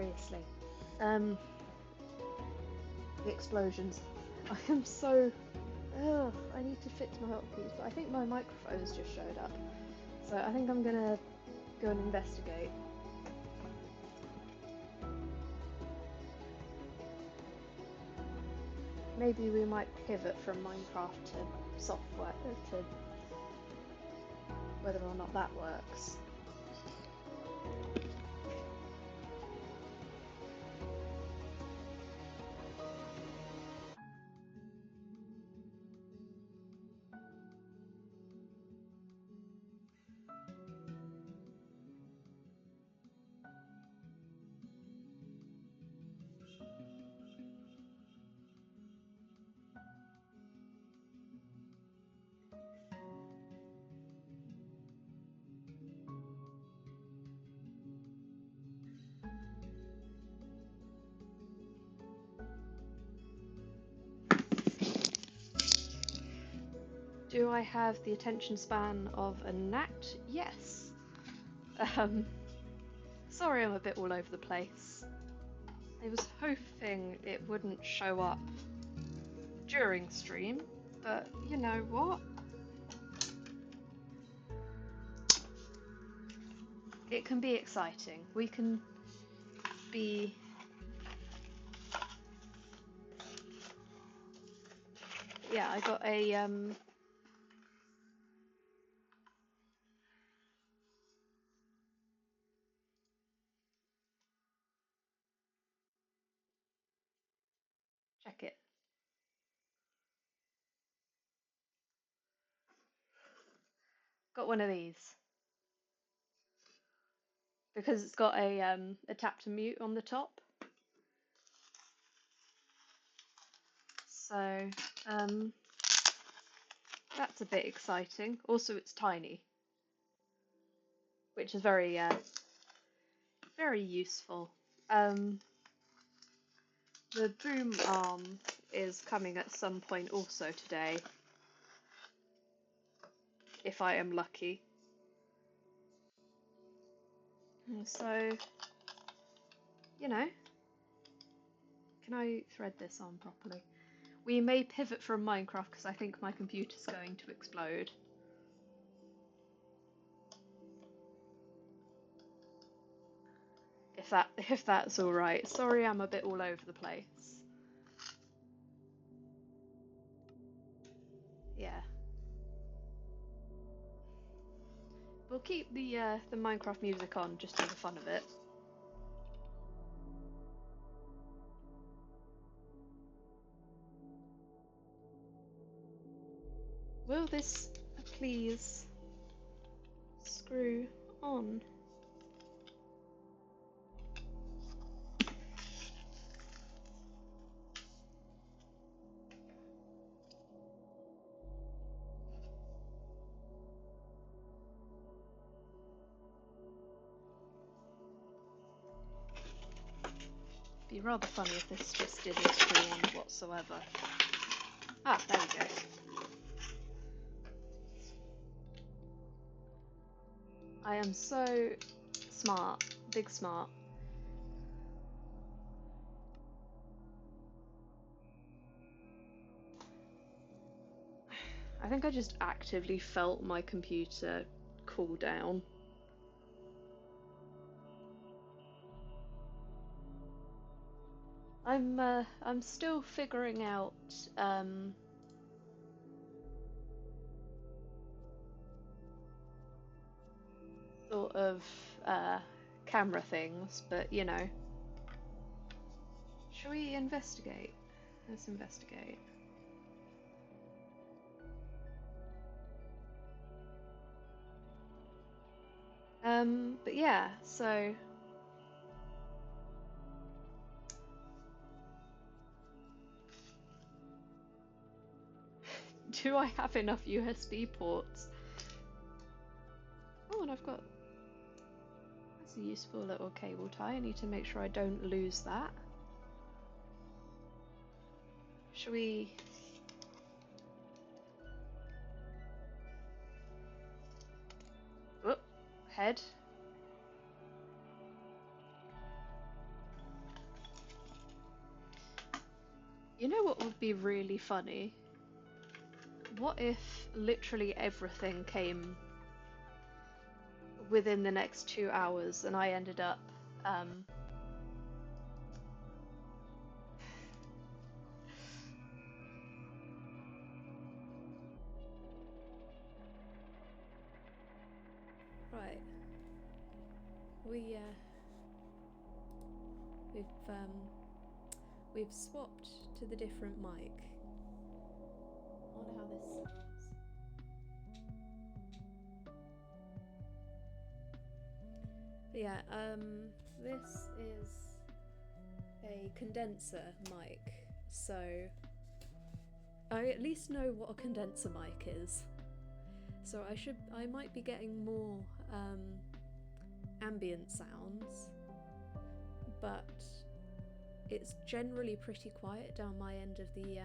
seriously. The explosions. I am so... Ugh, I need to fix my hotkeys, but I think my microphone's just showed up. So I think I'm gonna go and investigate. Maybe we might pivot from Minecraft to software, to whether or not that works. Do I have the attention span of a gnat? Yes. Sorry I'm a bit all over the place. I was hoping it wouldn't show up during stream, but you know what? It can be exciting. We can be... Yeah, I got a check it. Got one of these. Because it's got a tap to mute on the top. So, that's a bit exciting. Also, it's tiny, which is very, very useful. The boom arm is coming at some point also today, if I am lucky. So, you know, can I thread this on properly? We may pivot from Minecraft because I think my computer's going to explode. If that's all right. Sorry, I'm a bit all over the place. Yeah. We'll keep the Minecraft music on just for the fun of it. Will this please screw on? Be rather funny if this just didn't screw on whatsoever. Ah, there we go. I am so smart, big smart. I think I just actively felt my computer cool down. I'm still figuring out sort of camera things, but you know. Shall we investigate? Let's investigate. But yeah, so do I have enough USB ports? Oh, and I've got... That's a useful little cable tie. I need to make sure I don't lose that. Shall we... Whoop, head. You know what would be really funny? What if literally everything came within the next 2 hours and I ended up Right. We've we've swapped to the different mic. I wonder how this sounds. But yeah, this is a condenser mic, so I at least know what a condenser mic is. So I might be getting more ambient sounds, but it's generally pretty quiet down my end of the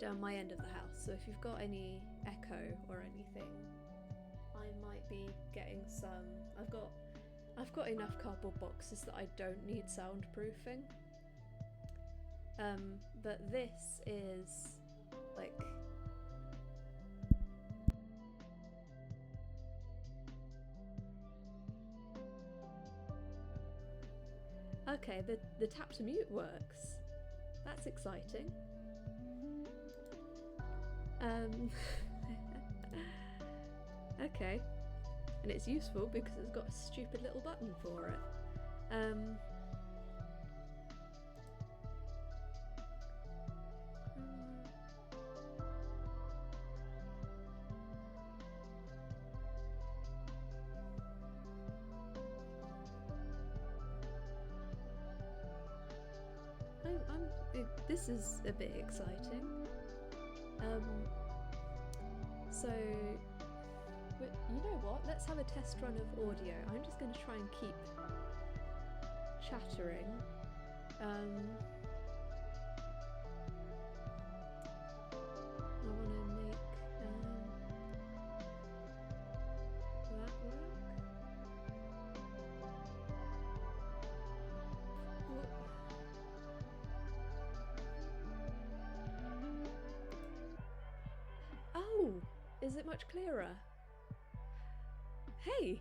house. So if you've got any echo or anything, I might be getting some. I've got enough cardboard boxes that I don't need soundproofing. But this is like okay. The tap to mute works. That's exciting. Okay, and it's useful because it's got a stupid little button for it. This is a bit exciting. So, you know what? Let's have a test run of audio. I'm just going to try and keep chattering. I want to make that work. Oh, is it much clearer? Hey!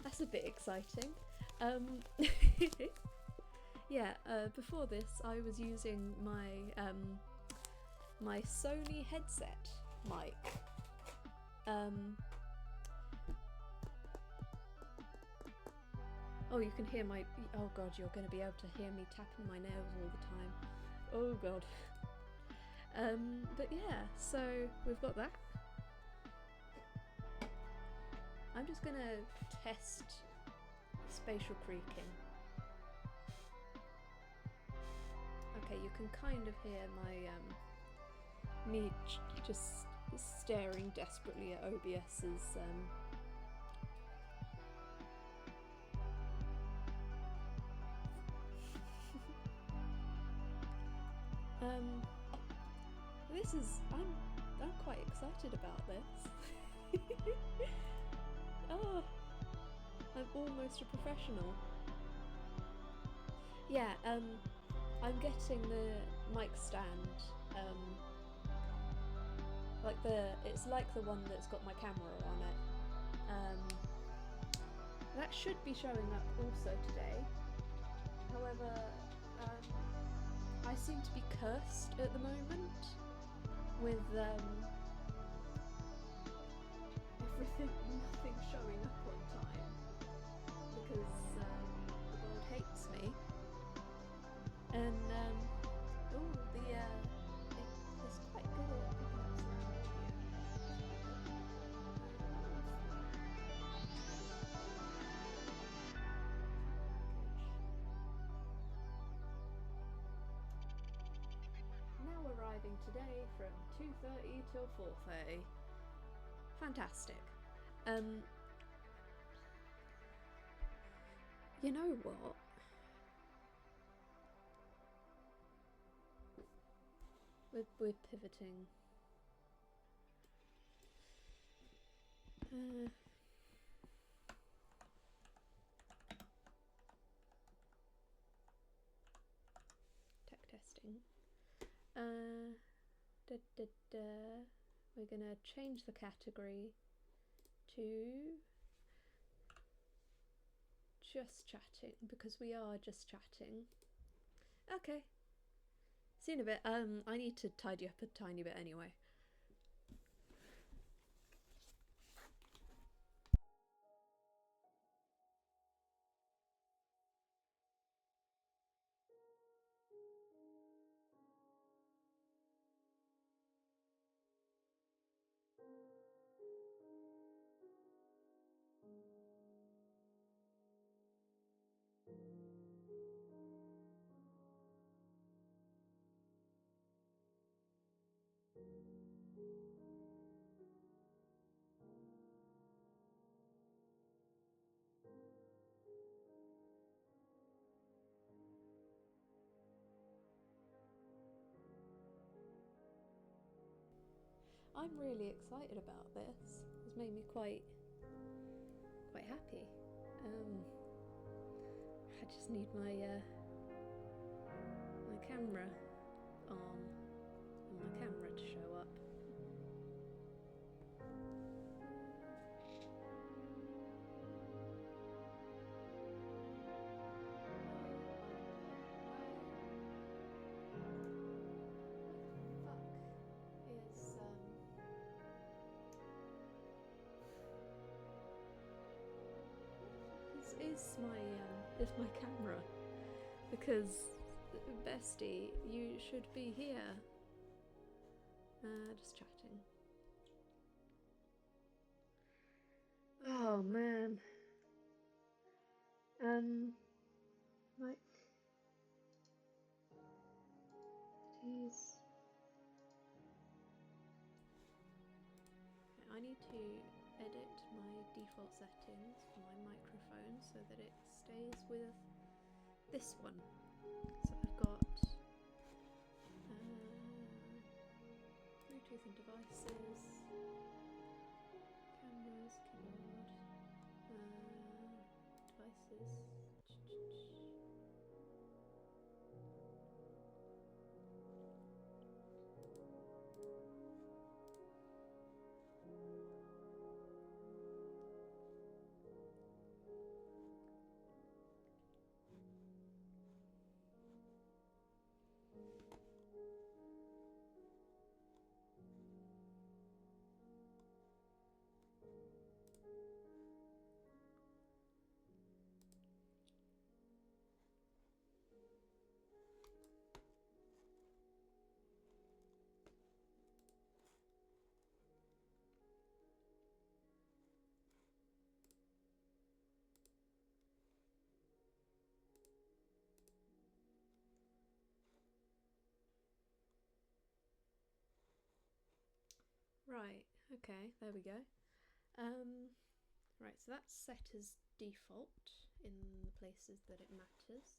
That's a bit exciting. Yeah, before this I was using my Sony headset mic. Oh, you can hear my... Oh god, you're going to be able to hear me tapping my nails all the time. Oh god. But yeah, so we've got that. I'm just going to test spatial creaking. Okay, you can kind of hear me just staring desperately at OBS's this is I'm quite excited about this. Oh, I'm almost a professional. Yeah, I'm getting the mic stand. It's like the one that's got my camera on it. That should be showing up also today. However, I seem to be cursed at the moment with nothing showing up on time because the world hates me. And it's quite good at picking up sound audio. Now arriving today from 2:30 till 4:30. Fantastic. You know what? We're pivoting. Tech testing. We're gonna change the category to just chatting, because we are just chatting. Okay. See you in a bit. I need to tidy up a tiny bit anyway. I'm really excited about this. It's made me quite happy. I just need my my camera arm and my camera to show up. Is my camera, because bestie, you should be here. Just chatting. Oh man. Like, jeez. I need to edit my default settings for my microphone so that it stays with this one. So I've got Bluetooth and devices, cameras, keyboard, devices. Right, okay, there we go. Right, so that's set as default in the places that it matters.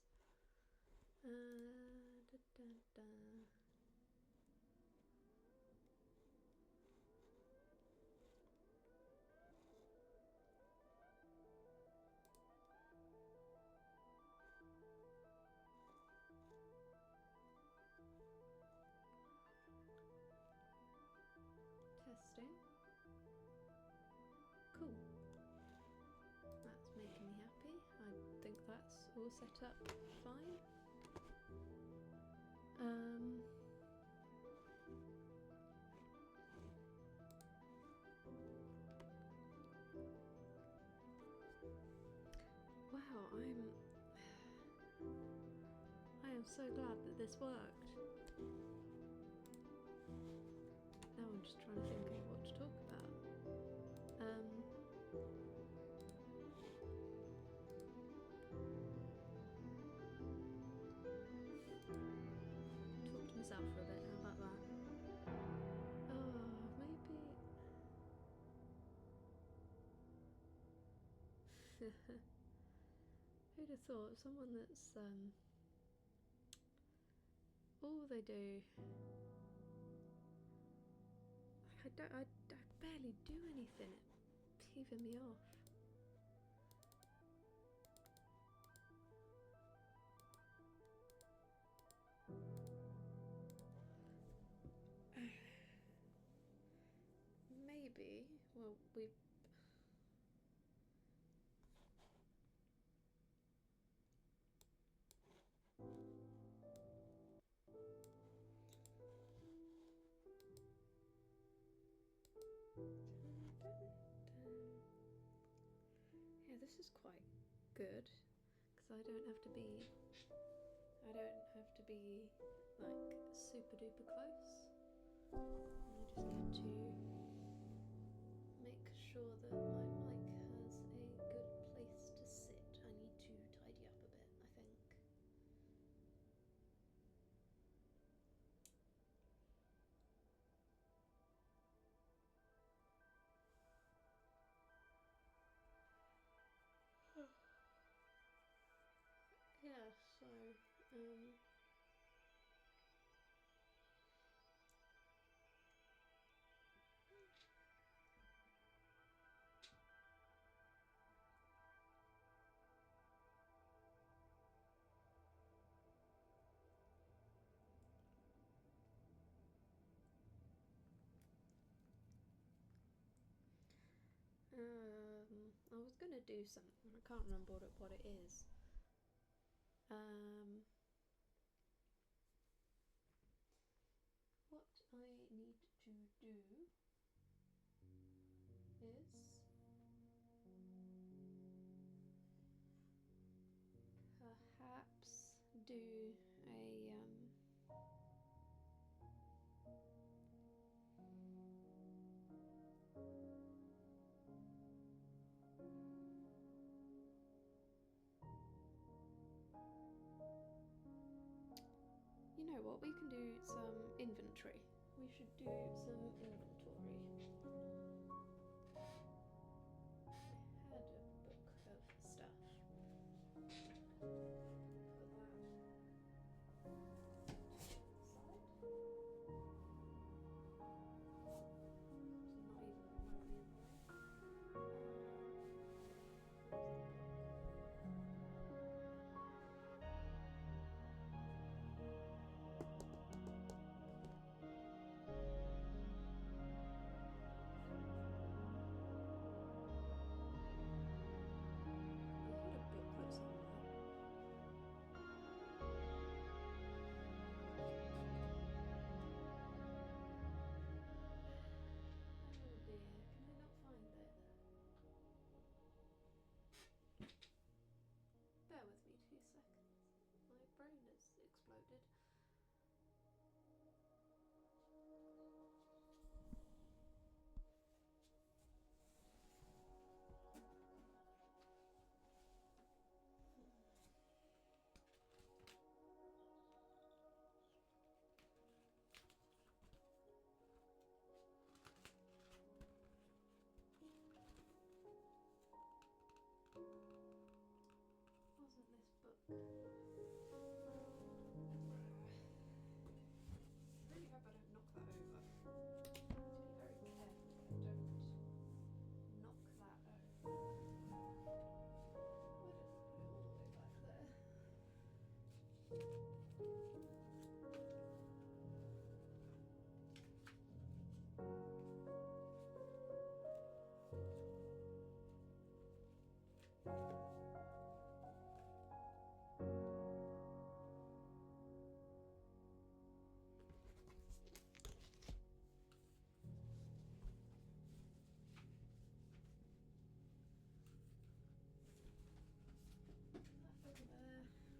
Testing. Cool. That's making me happy. I think that's all set up fine. Wow, I am so glad that this worked. Now I'm just trying to think of what to talk about. Talk to myself for a bit, how about that? Oh, maybe... Who'd have thought? Someone that's, all they do... I barely do anything. It keeping me off? Maybe. Well, we. Yeah, this is quite good because I don't have to be like super duper close. I just need to make sure that my mic has a good place to sit. I need to tidy up a bit, I think. Yeah, so I was gonna do something. I can't remember what it is. What I need to do is perhaps do a you know what, we can do some inventory. We should do some inventory. I had a book of stuff. Put that aside. It's not even remotely in the way. I had a booklet somewhere. Oh dear, can I not find it? Bear with me 2 seconds. My brain has exploded. Wasn't this book? I really hope I don't knock that over. I need to be very careful that I don't knock that over. Why don't I put it all the way back there?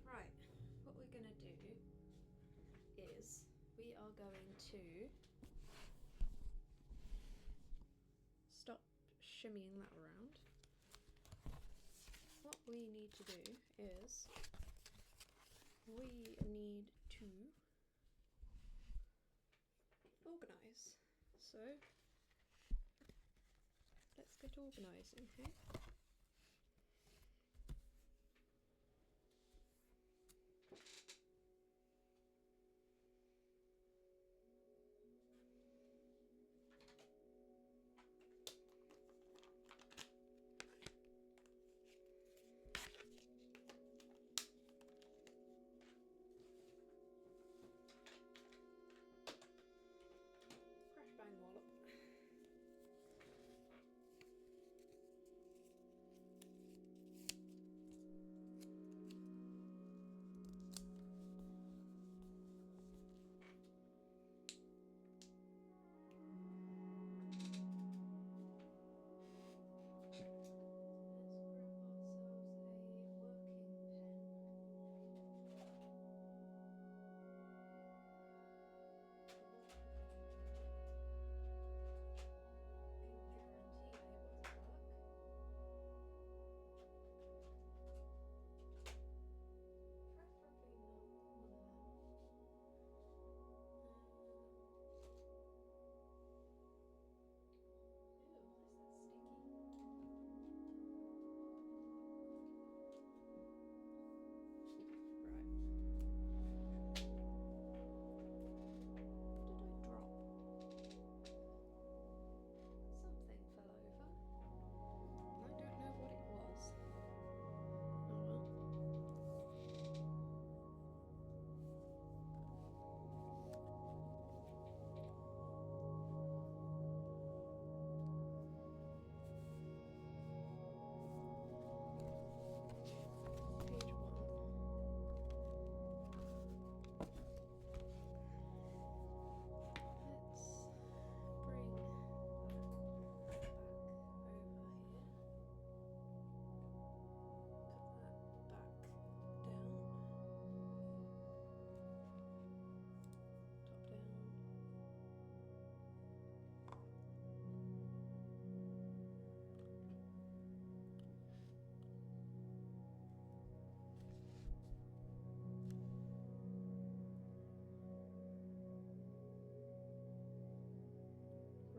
Right, what we're going to do is we are going to stop shimmying that around. What we need to do is we need to organise. So let's get organising here.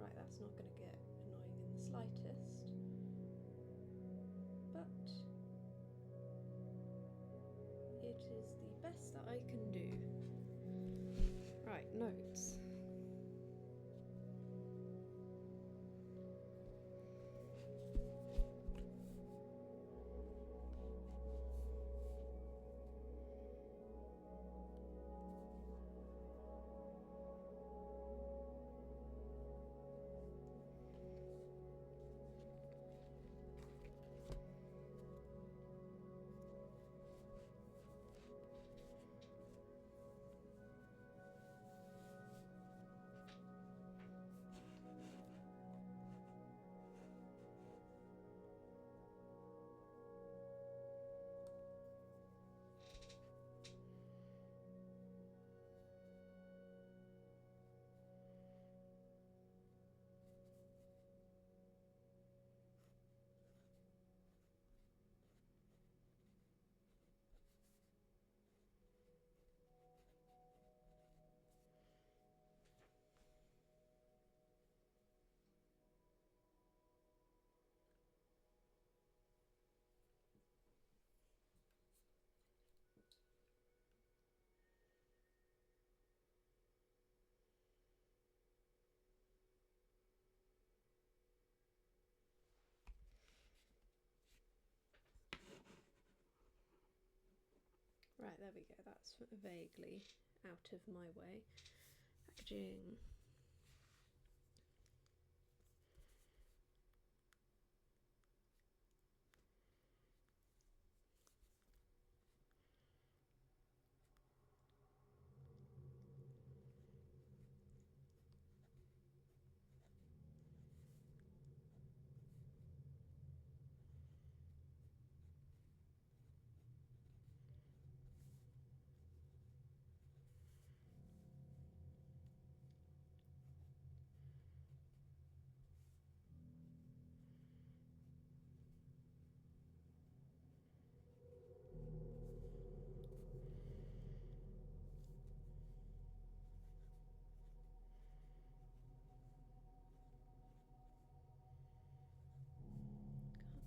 Right, that's not going to get annoying in the slightest. But it is the best that I can do. Right, notes. Right, there we go, that's vaguely out of my way. Packaging.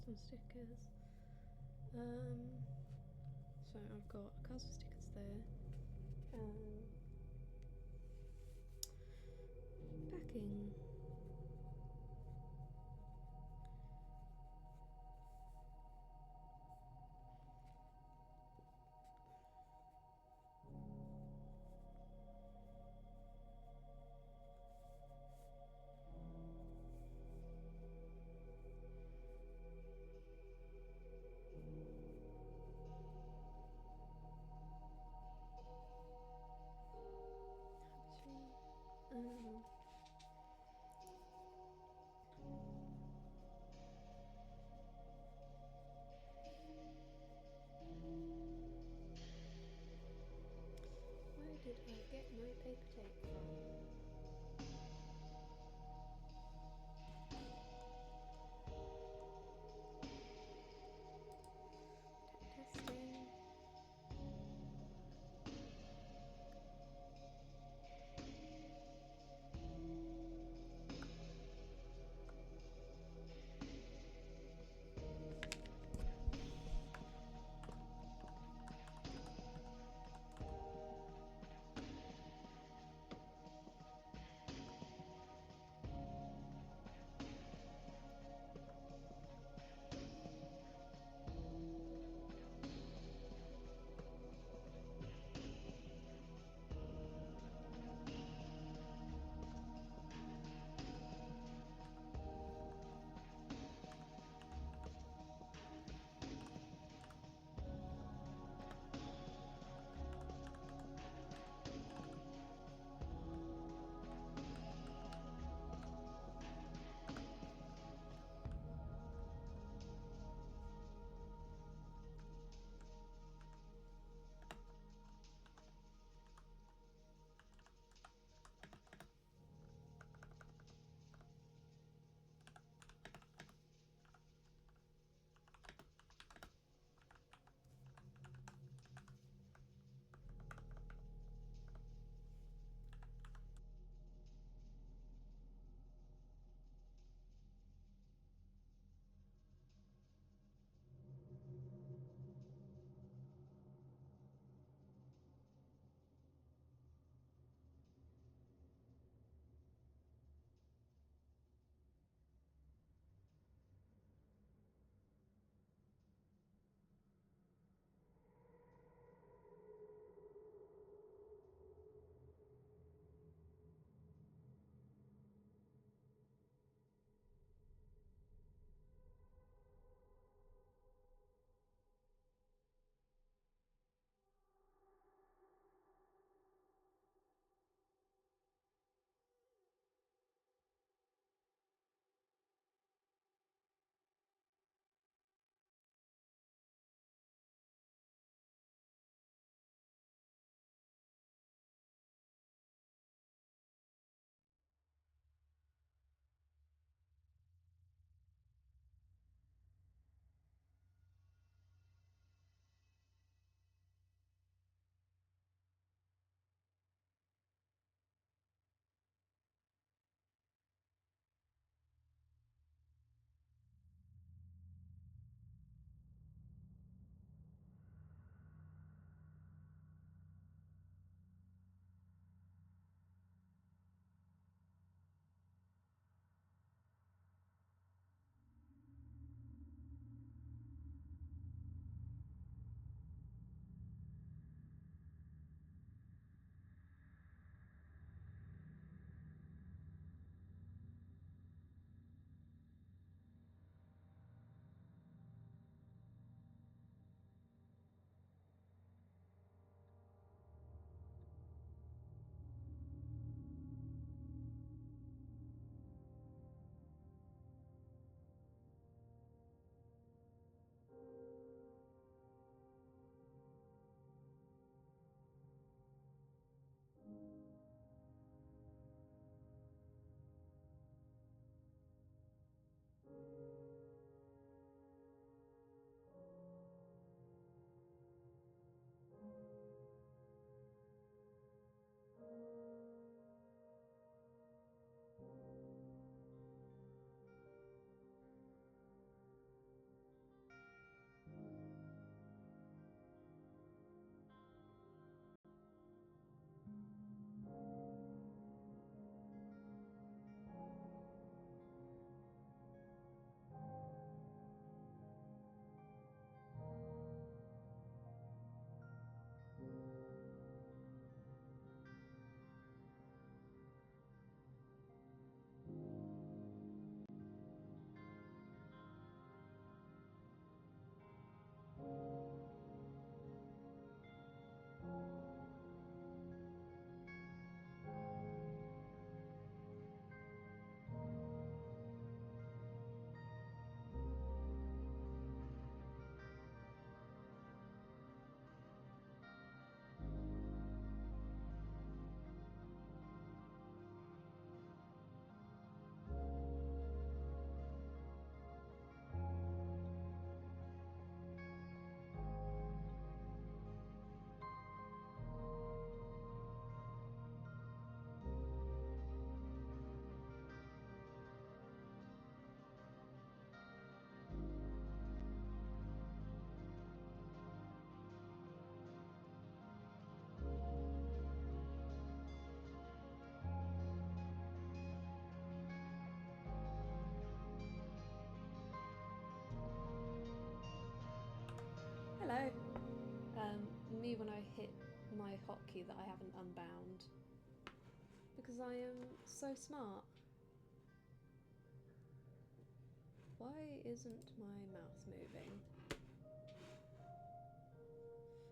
Cards and stickers. So I've got cards and stickers there. Packing. Um, where did I get my paper tape from? Testing. hotkey that I haven't unbound. Because I am so smart. Why isn't my mouth moving?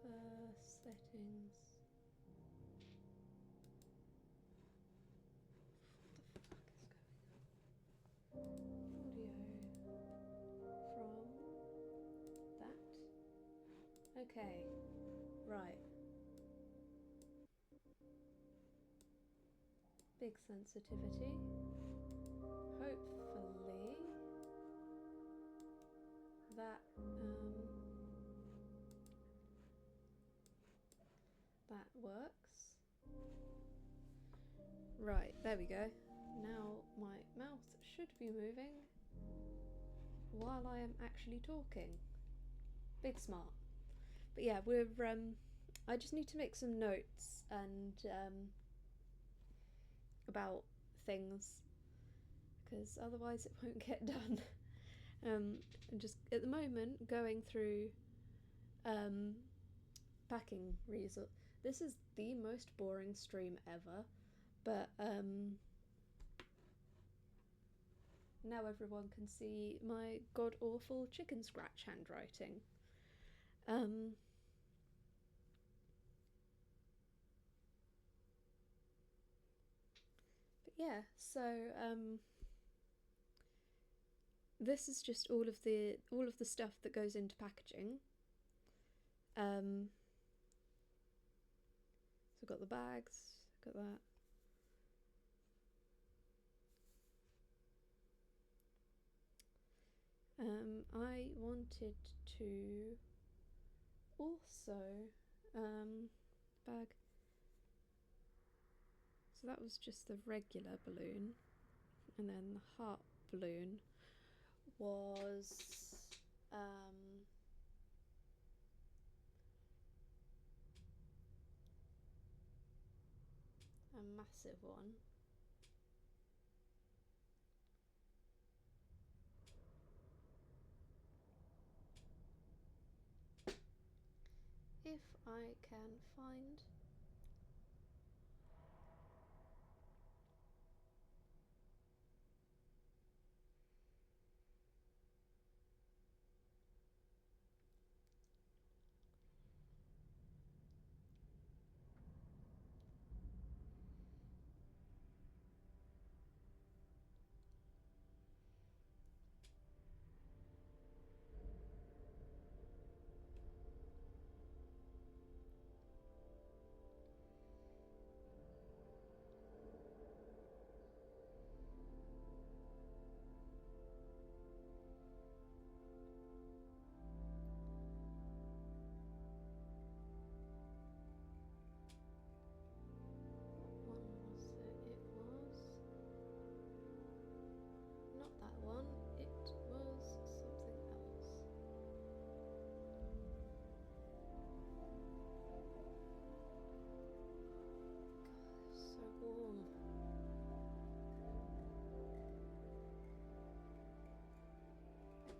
First settings. What the fuck is going on? Audio from that. Okay, right. Big sensitivity. Hopefully that that works. Right, there we go. Now my mouth should be moving while I am actually talking. Big smart. But yeah, we're I just need to make some notes and about things, because otherwise it won't get done. I'm just at the moment going through packing results. This is the most boring stream ever, but now everyone can see my god awful chicken scratch handwriting. But yeah, so this is just all of the stuff that goes into packaging. So I've got the bags, got that. I wanted to also bag. So that was just the regular balloon, and then the heart balloon was a massive one. If I can find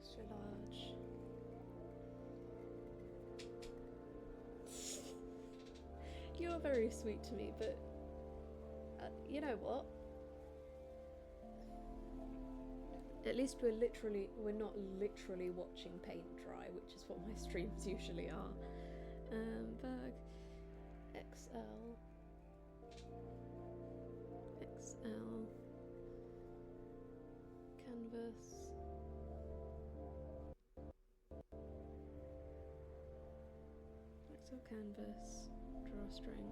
extra large. You're very sweet to me, but you know what? At least we're not literally watching paint dry, which is what my streams usually are. Bag XL. Canvas. XL canvas. Drawstring.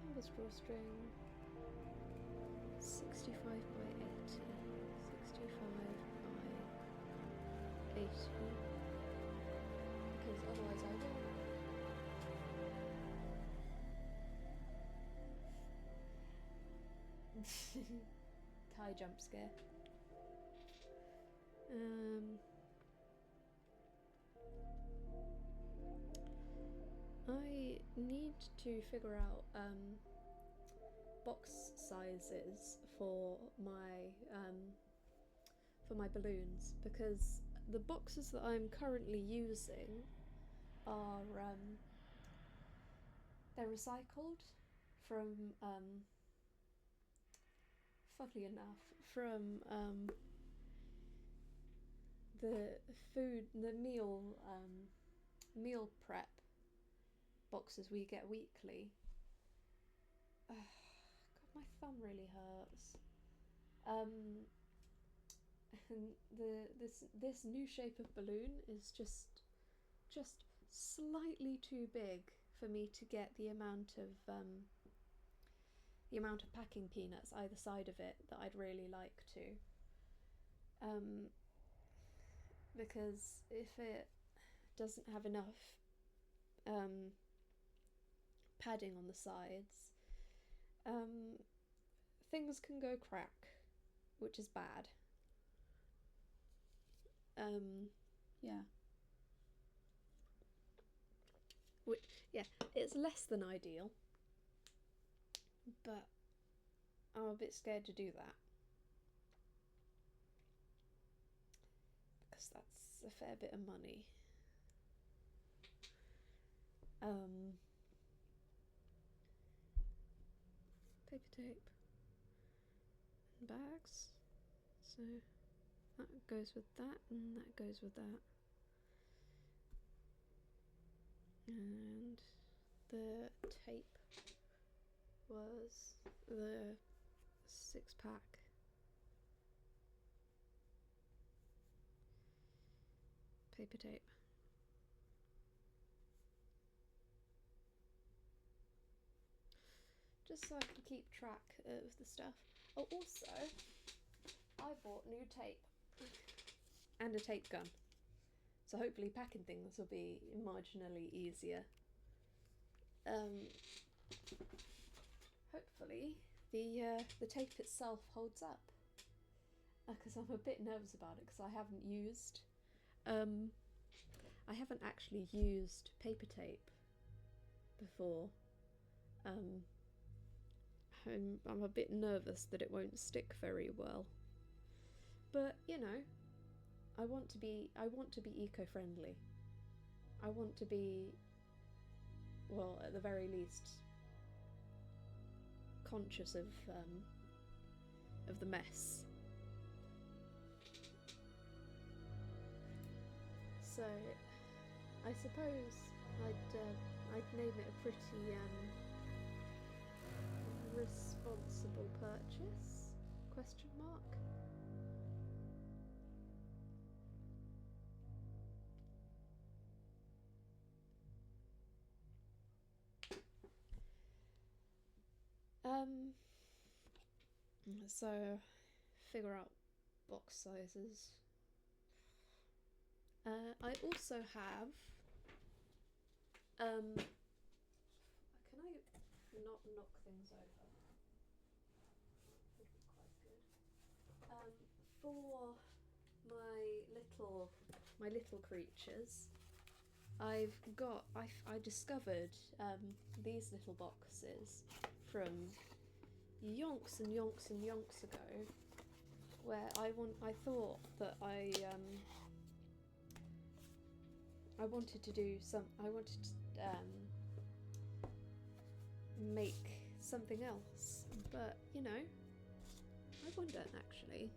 Canvas drawstring. 65 by 80. 65 by 80. Because otherwise I will. Thai jump scare. I need to figure out box sizes for my for my balloons, because the boxes that I'm currently using are they're recycled from funnily enough from the meal prep boxes we get weekly. God, my thumb really hurts. And this new shape of balloon is just slightly too big for me to get the amount of packing peanuts either side of it that I'd really like to. Because if it doesn't have enough padding on the sides, things can go crack, which is bad. Yeah. Yeah, it's less than ideal, but I'm a bit scared to do that. Because that's a fair bit of money. Paper tape and bags. So that goes with that, and that goes with that. And the tape was the 6-pack. Paper tape. Just so I can keep track of the stuff. Oh, also, I bought new tape and a tape gun. So hopefully packing things will be marginally easier. Hopefully the tape itself holds up. Because I'm a bit nervous about it because I haven't actually used paper tape before. I'm a bit nervous that it won't stick very well. But, you know, I want to be eco-friendly. I want to be, well, at the very least, conscious of the mess. So, I suppose I'd name it a pretty responsible purchase? Question mark. So figure out box sizes. I also have can I not knock things over? Would be quite good. For my little creatures, I discovered these little boxes from yonks and yonks and yonks ago, where I thought that I wanted to make something else, but you know, I wonder actually.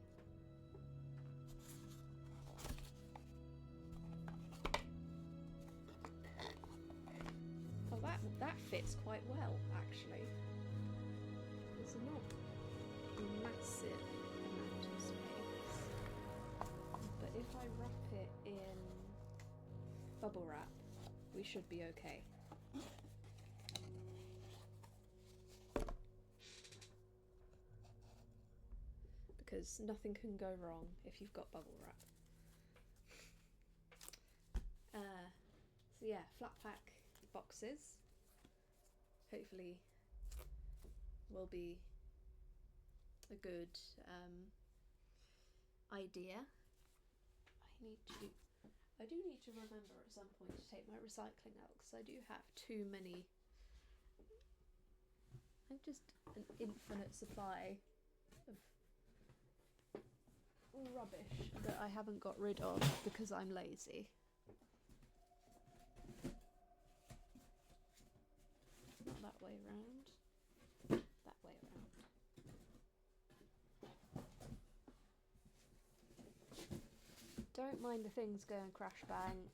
Oh, that fits quite well actually. There's not a massive amount of space, but if I wrap it in bubble wrap, we should be okay. Because nothing can go wrong if you've got bubble wrap. So yeah, flat pack boxes hopefully will be a good idea. I do need to remember at some point to take my recycling out, because I do have too many. I'm just an infinite supply of rubbish that I haven't got rid of because I'm lazy. Not that way round. That way around. Don't mind the things going crash bang.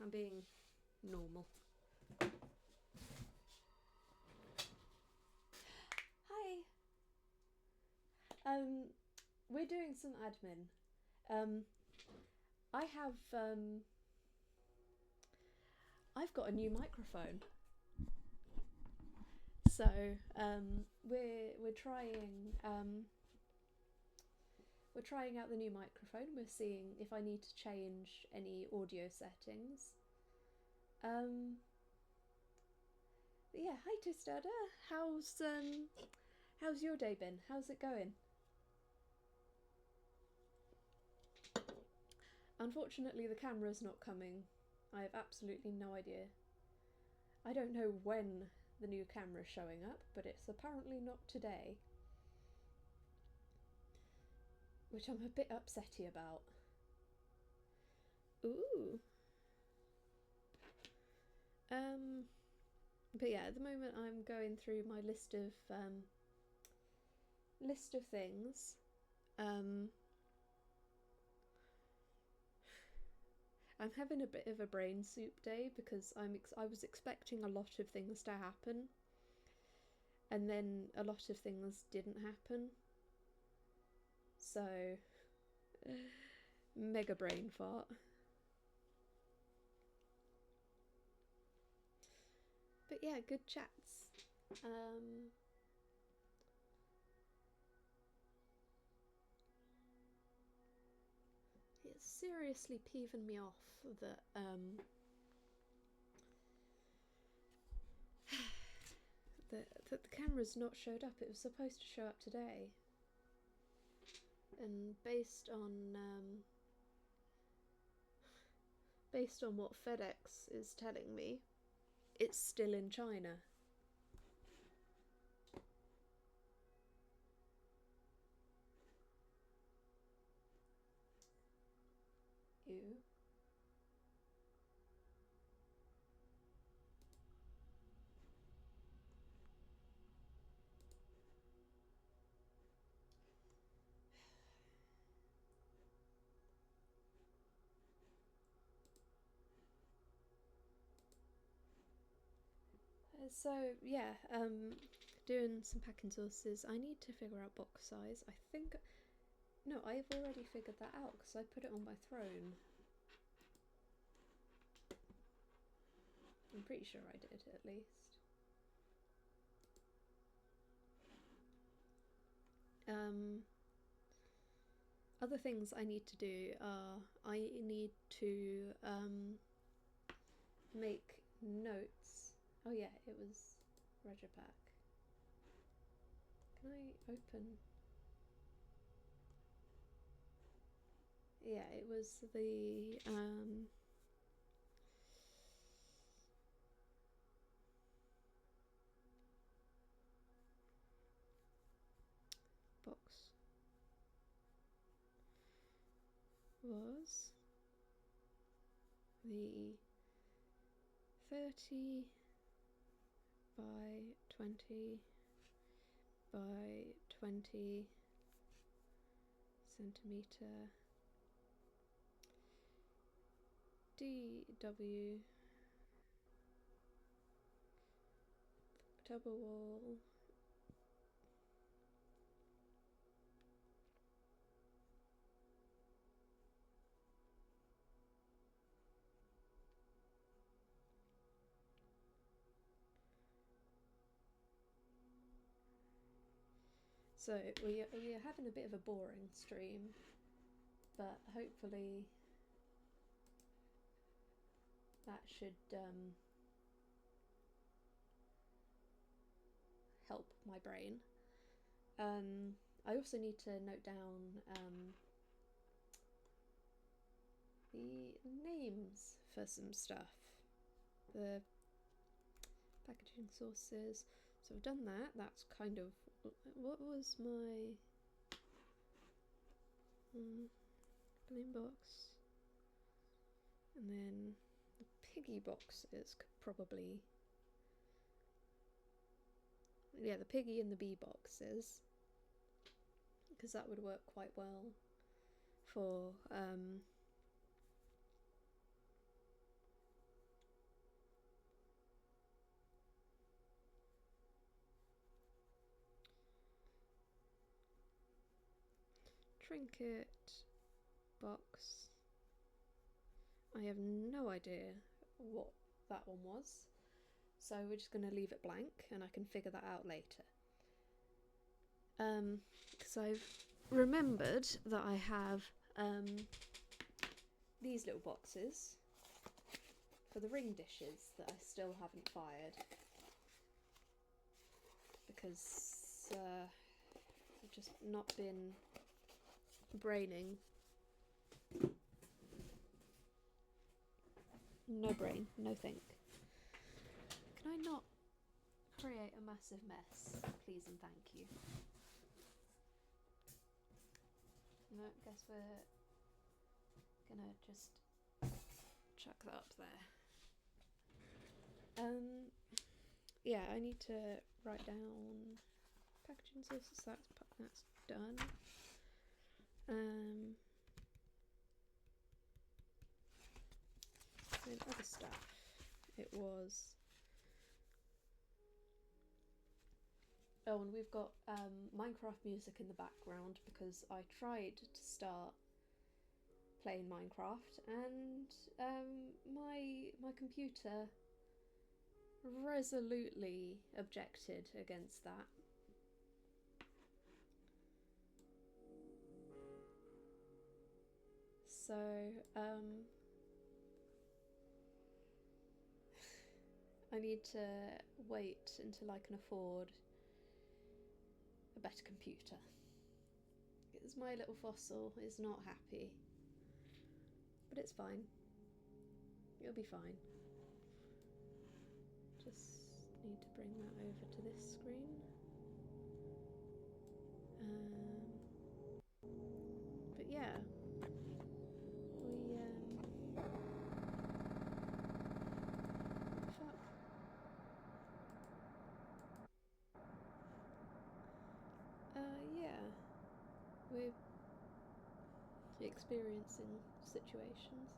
I'm being normal. Hi. We're doing some admin. I've got a new microphone. So we're trying out the new microphone. We're seeing if I need to change any audio settings. Yeah, hi Tostada. How's your day been? How's it going? Unfortunately, the camera's not coming. I have absolutely no idea. I don't know when the new camera's showing up, but it's apparently not today. Which I'm a bit upsetty about. Ooh. But yeah, at the moment I'm going through my list of things. I'm having a bit of a brain soup day because I was expecting a lot of things to happen, and then a lot of things didn't happen. So, mega brain fart. But yeah, good chats. It's seriously peeving me off that that the camera's not showed up. It was supposed to show up today, and based on what FedEx is telling me, it's still in China. Ew. So yeah, doing some packing sources. I need to figure out box size. I think no, I've already figured that out because I put it on my throne. I'm pretty sure I did, at least. Other things I need to do are I need to make notes. Oh yeah, it was Regipack. Can I open? Yeah, it was the box was the 30 by 20 by 20 centimeter DW double wall So we are having a bit of a boring stream, but hopefully that should help my brain. I also need to note down the names for some stuff, the packaging sources. So I've done that. That's kind of what was my Balloon box. And then the piggy boxes could probably... Yeah, the piggy and the bee boxes. Because that would work quite well for... trinket box. I have no idea what that one was, so we're just going to leave it blank and I can figure that out later. Because I've remembered that I have these little boxes for the ring dishes that I still haven't fired because I've just not been braining. No brain, no think. Can I not create a massive mess, please and thank you? No, guess we're gonna just chuck that up there. Yeah, I need to write down packaging sources. That's done. And other stuff. It was. Oh, and we've got Minecraft music in the background because I tried to start playing Minecraft and my computer resolutely objected against that. So I need to wait until I can afford a better computer because my little fossil is not happy, but it's fine. It'll be fine. Just need to bring that over to this screen. But yeah, we fuck. Yeah, we're experiencing situations.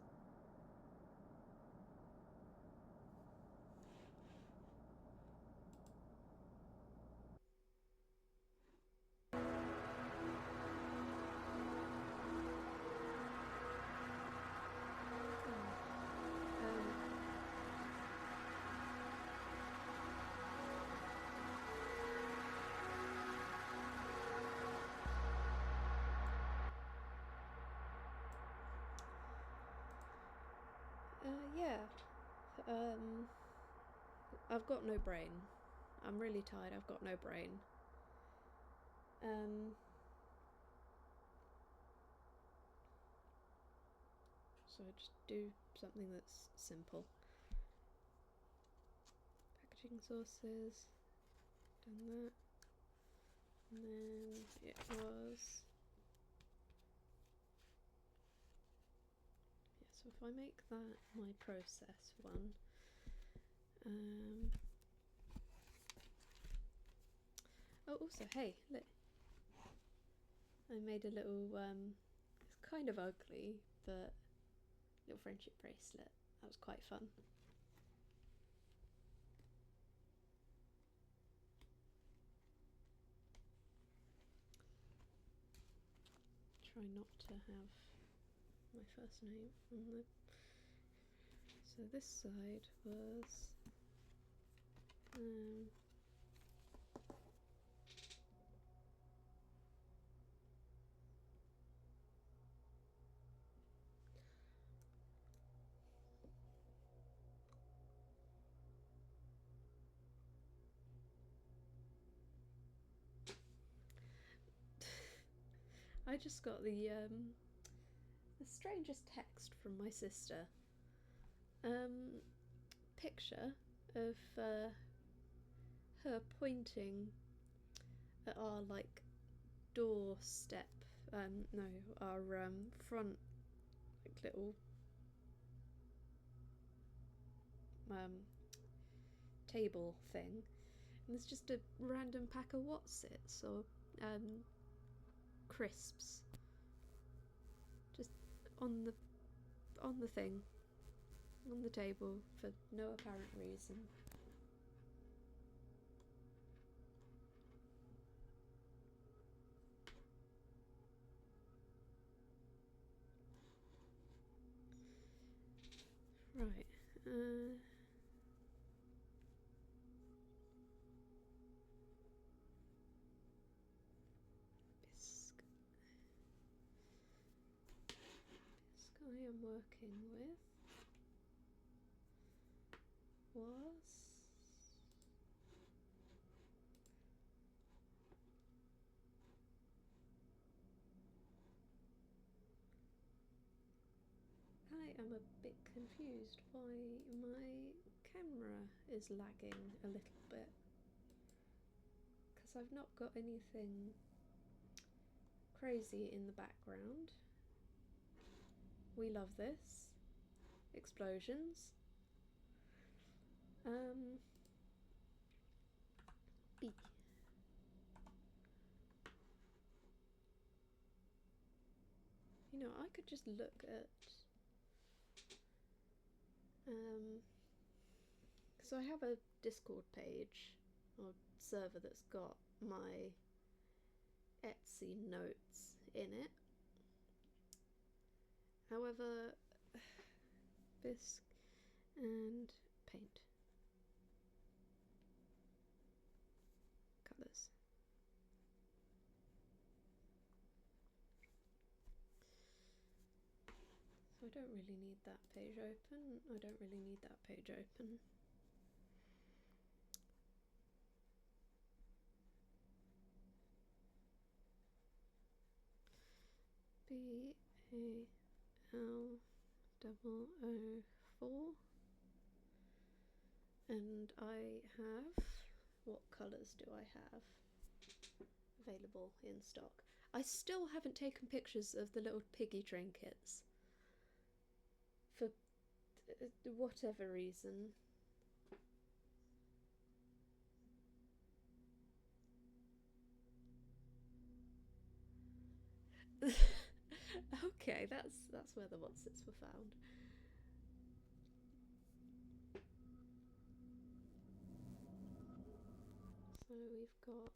Yeah. I've got no brain. I'm really tired. I've got no brain. So I just do something that's simple. Packaging sources. Done that. And then it was. Yeah, so if I make that my process one. Oh, also, hey, look. I made a little, it's kind of ugly, but little friendship bracelet. That was quite fun. Try not to have my first name on the... So this side was... I just got the strangest text from my sister. Picture of her pointing at our like doorstep no, our front little table thing, and there's just a random pack of Wotsits or crisps just on the thing, on the table for no apparent reason. Right. Bisc I am working with was I am a bit confused why my camera is lagging a little bit, because I've not got anything crazy in the background. We love this. Explosions. B. You know, I could just look at so I have a Discord page or server that's got my Etsy notes in it. However, bisque and paint colours. So I don't really need that page open. I don't really need that page open. BAL004, and I have, what colours do I have available in stock? I still haven't taken pictures of the little piggy trinkets for whatever reason. Okay, that's where the Wotsits were found. So we've got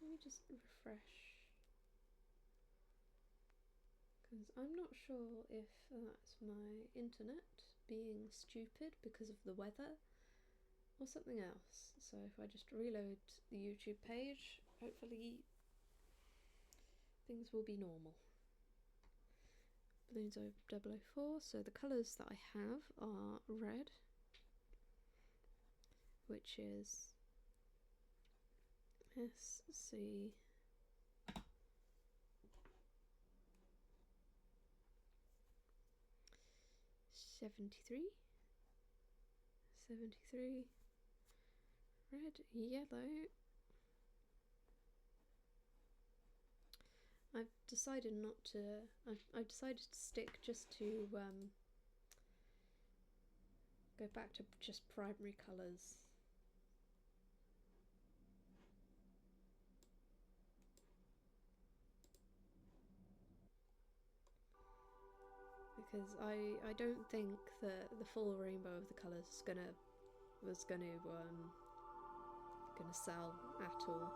let me just refresh, because I'm not sure if that's my internet being stupid because of the weather or something else. So if I just reload the YouTube page, hopefully things will be normal. Balloons 004, so the colours that I have are red, which is SC 73, red, yellow. I've decided not to. I've decided to stick just to go back to just primary colours. Because I don't think that the full rainbow of the colours was gonna sell at all.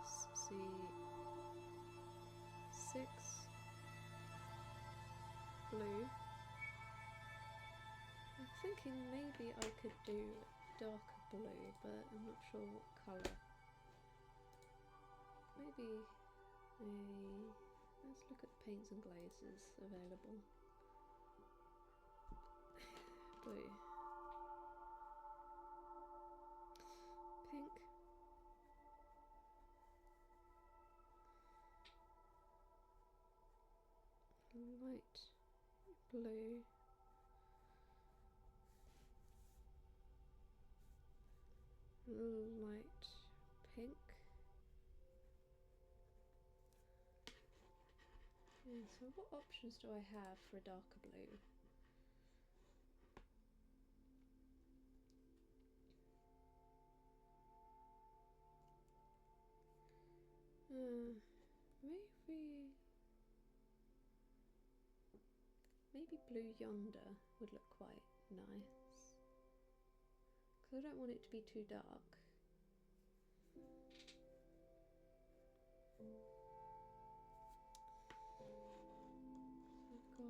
SC6 blue. I'm thinking maybe I could do darker blue, but I'm not sure what colour. Maybe let's look at the paints and glazes available. Blue. Pink. light blue, light pink. Yeah, so what options do I have for a darker blue? Maybe Blue Yonder would look quite nice. Because I don't want it to be too dark. I've got...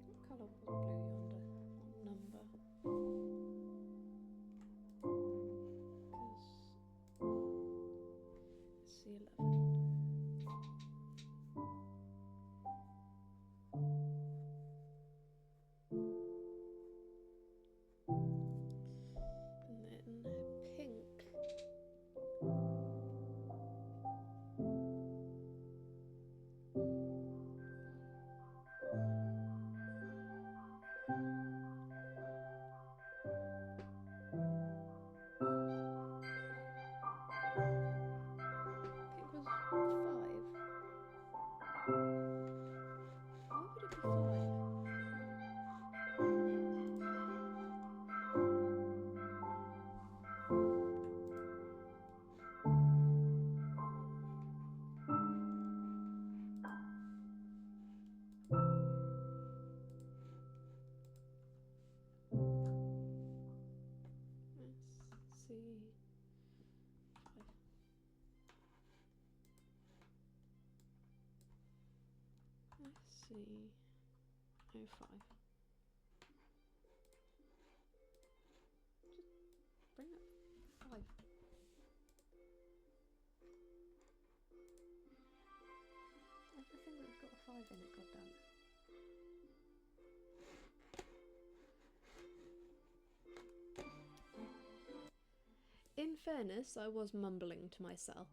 What colour was Blue Yonder? What number? Because it's the 11. And then pink. Pink was 5. Why would it be 5? Let's see. 5. Let's see. Oh, 5. Just bring up 5. Everything that's got a 5 in it, goddamn. In fairness, I was mumbling to myself.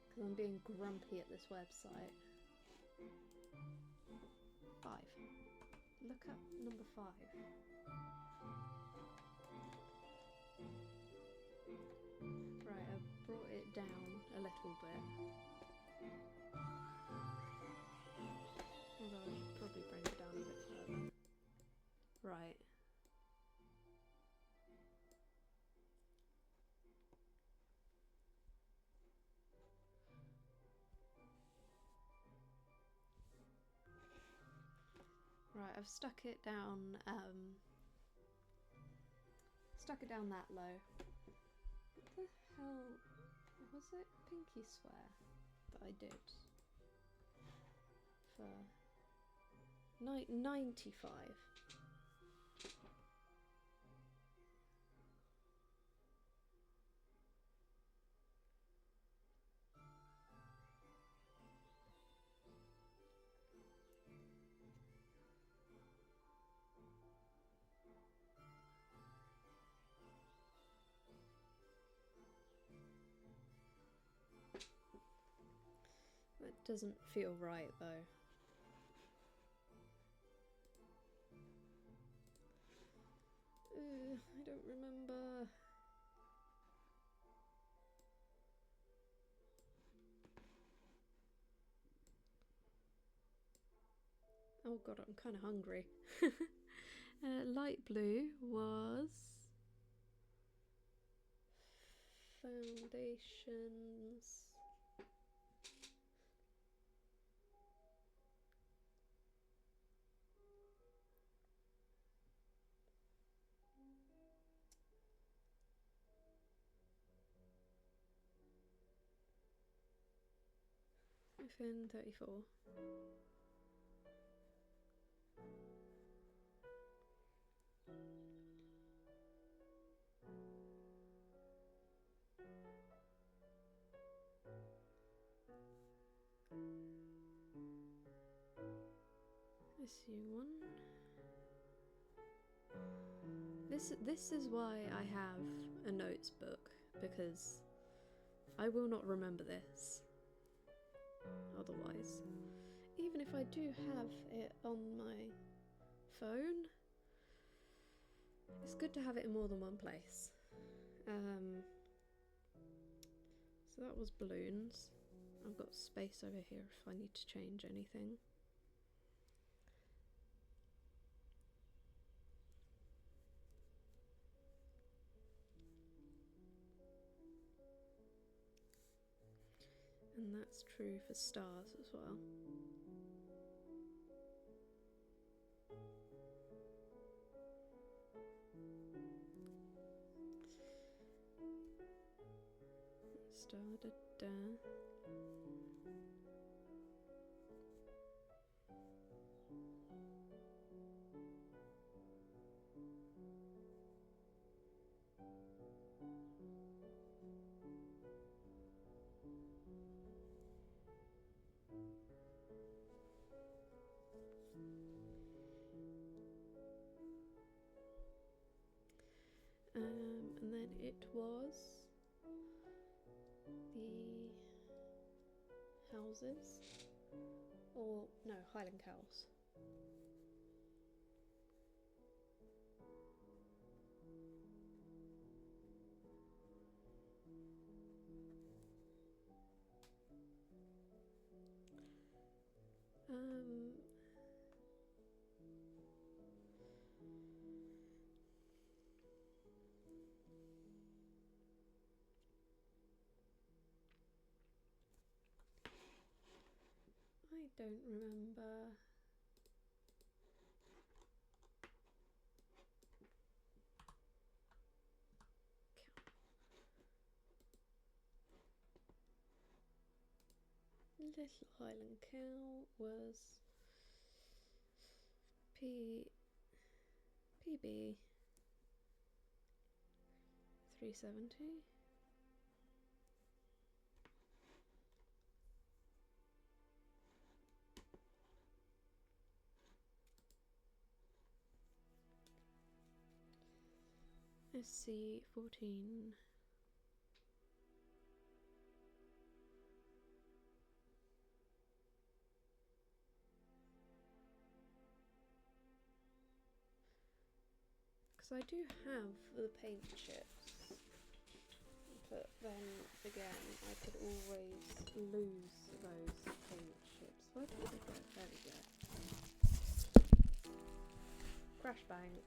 Because I'm being grumpy at this website. 5. Look up number 5. Right, I've brought it down a little bit. Although I should probably bring it down a bit further. Right. Right, I've stuck it down that low. What the hell was it? Pinky Swear that I did for 95. It doesn't feel right though. I don't remember. Oh god, I'm kind of hungry. Light blue was foundations. Within 34. SU1. This is why I have a notes book, because I will not remember this otherwise. Even if I do have it on my phone, it's good to have it in more than one place. So that was balloons. I've got space over here if I need to change anything. And that's true for stars as well. Star da da. And then it was the houses, or no, Highland cows. I don't remember. Little Highland cow was PB 370. SC 14. Because I do have the paint chips, but then again I could always lose those paint chips. Where did they go? There we go. Crash bang.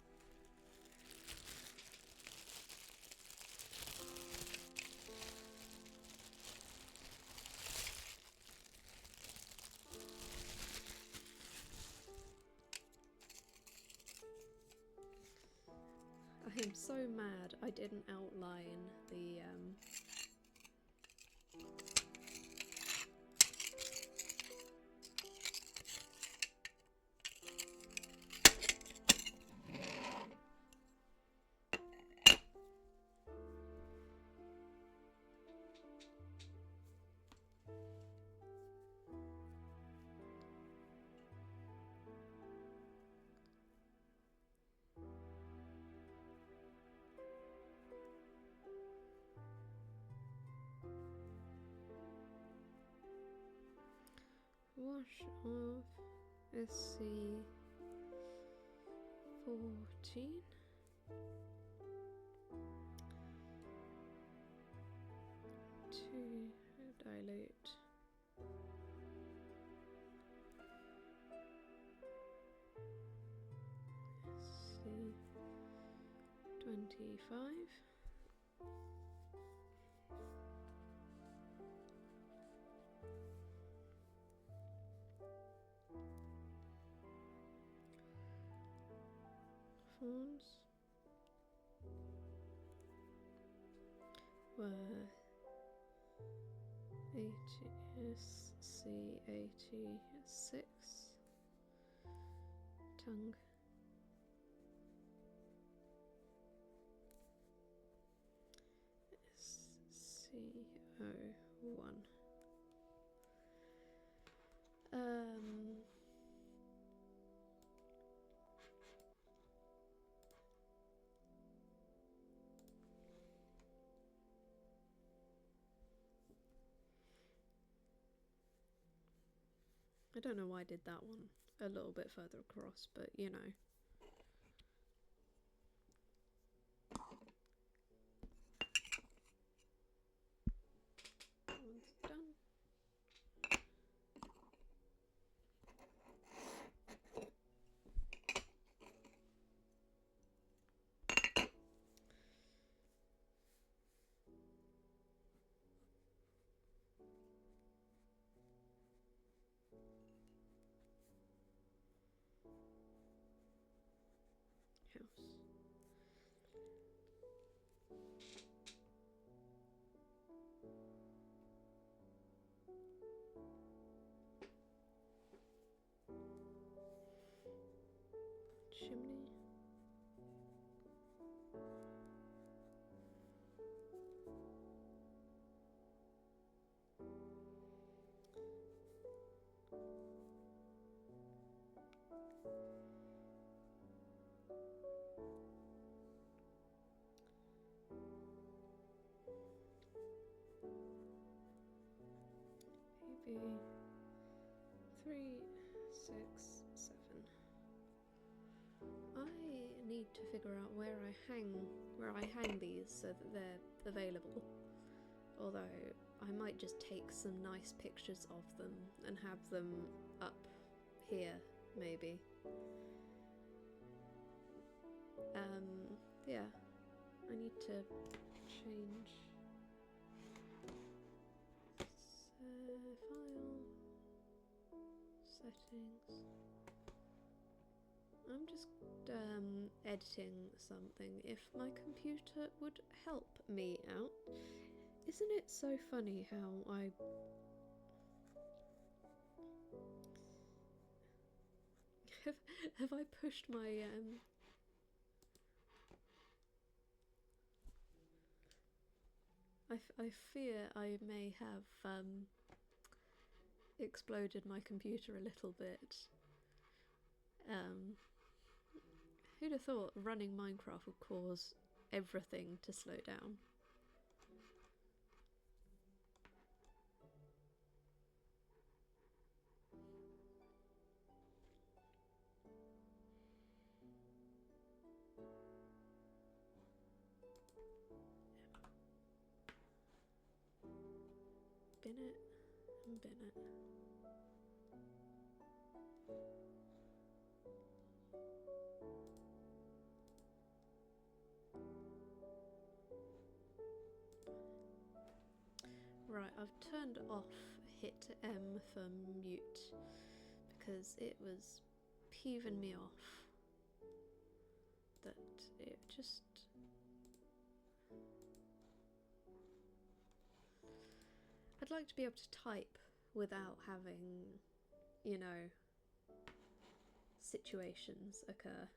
I am so mad I didn't outline the wash off SC 14. To dilute. SC 25. Forms were ATS SC86 tongue. SCO1. I don't know why I did that one a little bit further across, but you know. That one's done. House. Chimney. Maybe 3, 6, 7. I need to figure out where I hang these so that they're available. Although I might just take some nice pictures of them and have them up here, maybe. Yeah, I need to change file settings. I'm just editing something. If my computer would help me out. Isn't it so funny how have I pushed my I fear I may have exploded my computer a little bit. Who'd have thought running Minecraft would cause everything to slow down? Bin it and bin it. Right, I've turned off hit M for mute because it was peeving me off that it just... I'd like to be able to type without having, you know, situations occur.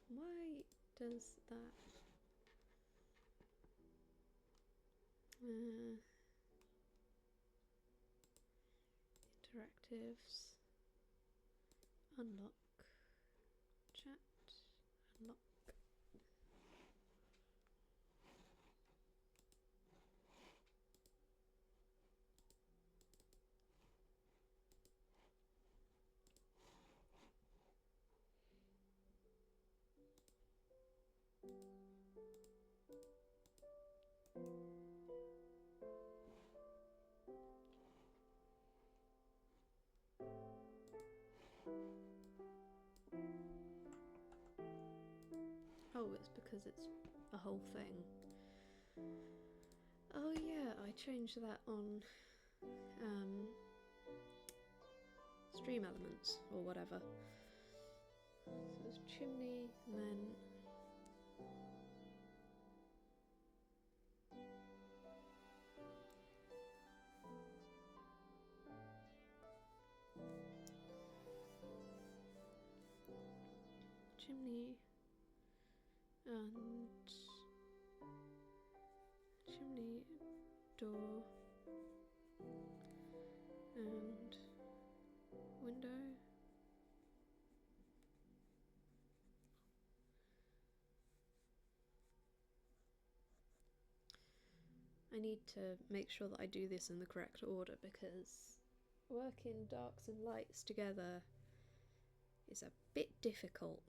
Why does that... interactives, unlock, chat, unlock. Oh, it's because it's a whole thing. Oh yeah, I changed that on Stream Elements or whatever. So there's chimney and then chimney and chimney door and window. I need to make sure that I do this in the correct order because working darks and lights together is a bit difficult.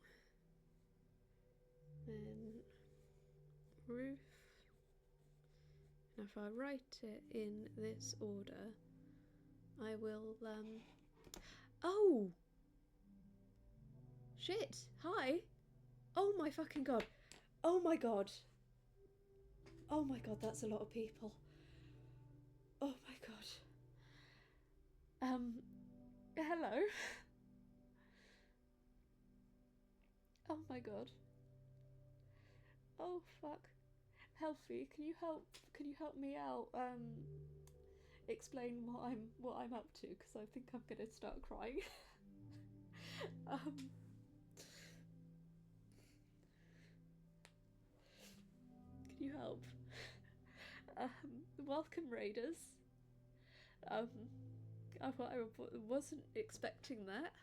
Then roof. And if I write it in this order, I will, Oh! Shit! Hi! Oh my fucking god! Oh my god! Oh my god, that's a lot of people. Oh my god. Hello? Oh my god. Oh fuck. Healthy, can you help me out? Explain what I'm up to, because I think I'm gonna start crying. Can you help? Welcome, Raiders. I wasn't expecting that.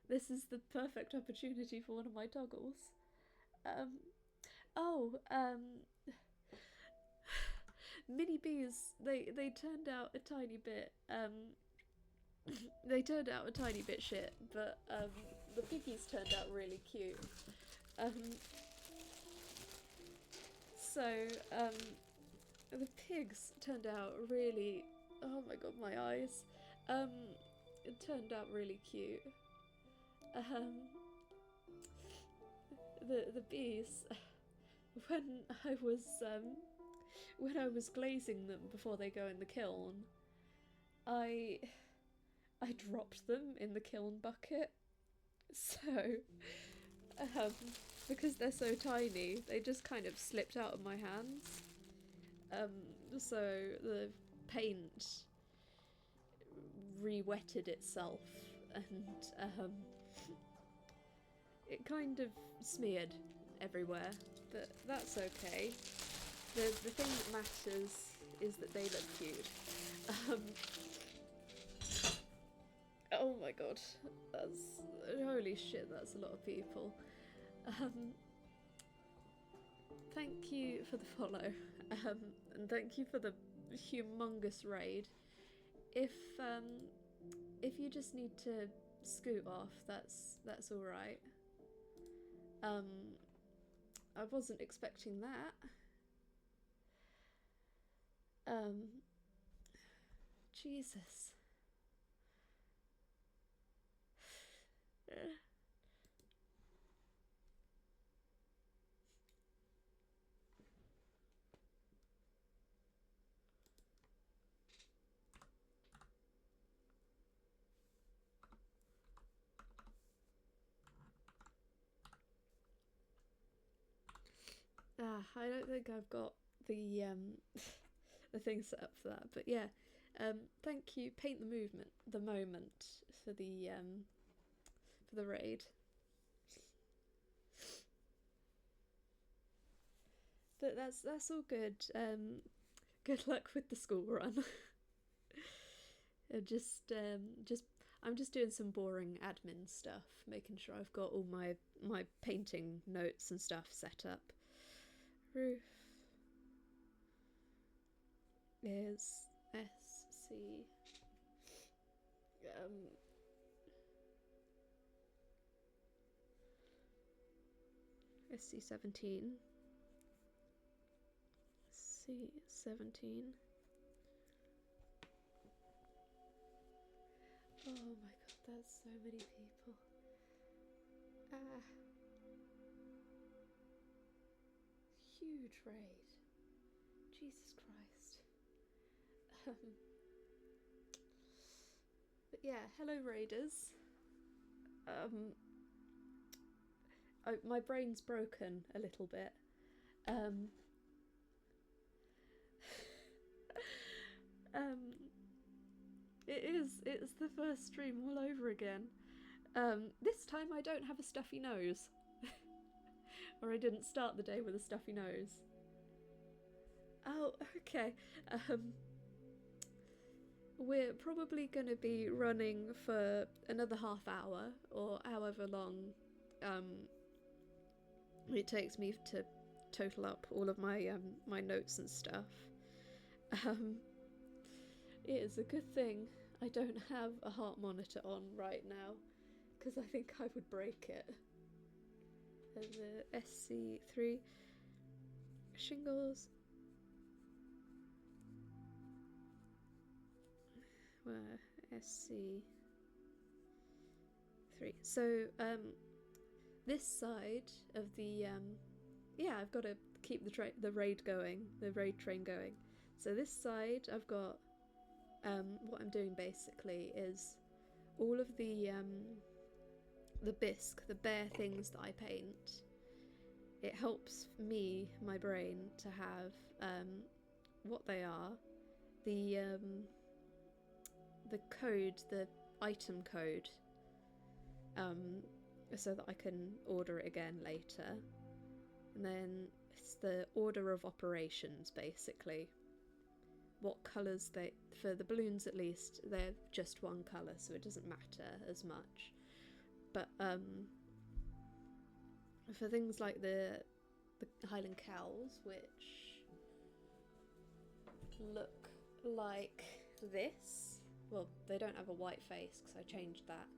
This is the perfect opportunity for one of my toggles. Mini bees. They turned out a tiny bit. They turned out a tiny bit shit, but the piggies turned out really cute. The pigs turned out really. Oh my god, my eyes. It turned out really cute. The bees. When I was glazing them before they go in the kiln, I dropped them in the kiln bucket. So, because they're so tiny, they just kind of slipped out of my hands. So the paint re-wetted itself, and it kind of smeared everywhere, but that's okay. The thing that matters is that they look cute. Oh my god, that's holy shit, that's a lot of people. Thank you for the follow, and thank you for the humongous raid. If you just need to scoot off, that's all right. I wasn't expecting that. Jesus. I don't think I've got the the thing set up for that, but yeah. Thank you, Paint the Moment for the raid. But that's all good. Good luck with the school run. I'm just doing some boring admin stuff, making sure I've got all my painting notes and stuff set up. Roof is SC. SC17. C17. Oh my god, that's so many people. Huge raid. Jesus Christ. But yeah, hello raiders. My brain's broken a little bit. It is. It's the first stream all over again. This time I don't have a stuffy nose. Or I didn't start the day with a stuffy nose. Oh, okay. We're probably going to be running for another half hour, or however long it takes me to total up all of my my notes and stuff. It is a good thing I don't have a heart monitor on right now, because I think I would break it. The SC3 shingles. Where SC3. So this side of the yeah, I've got to keep the raid going, the raid train going. So this side I've got what I'm doing basically is all of the bisque, the bare things that I paint. It helps me, my brain, to have what they are, the code, the item code, so that I can order it again later. And then it's the order of operations, basically. What colours they... For the balloons, at least, they're just one colour, so it doesn't matter as much. But for things like the Highland cows, which look like this... Well, they don't have a white face, because I changed that.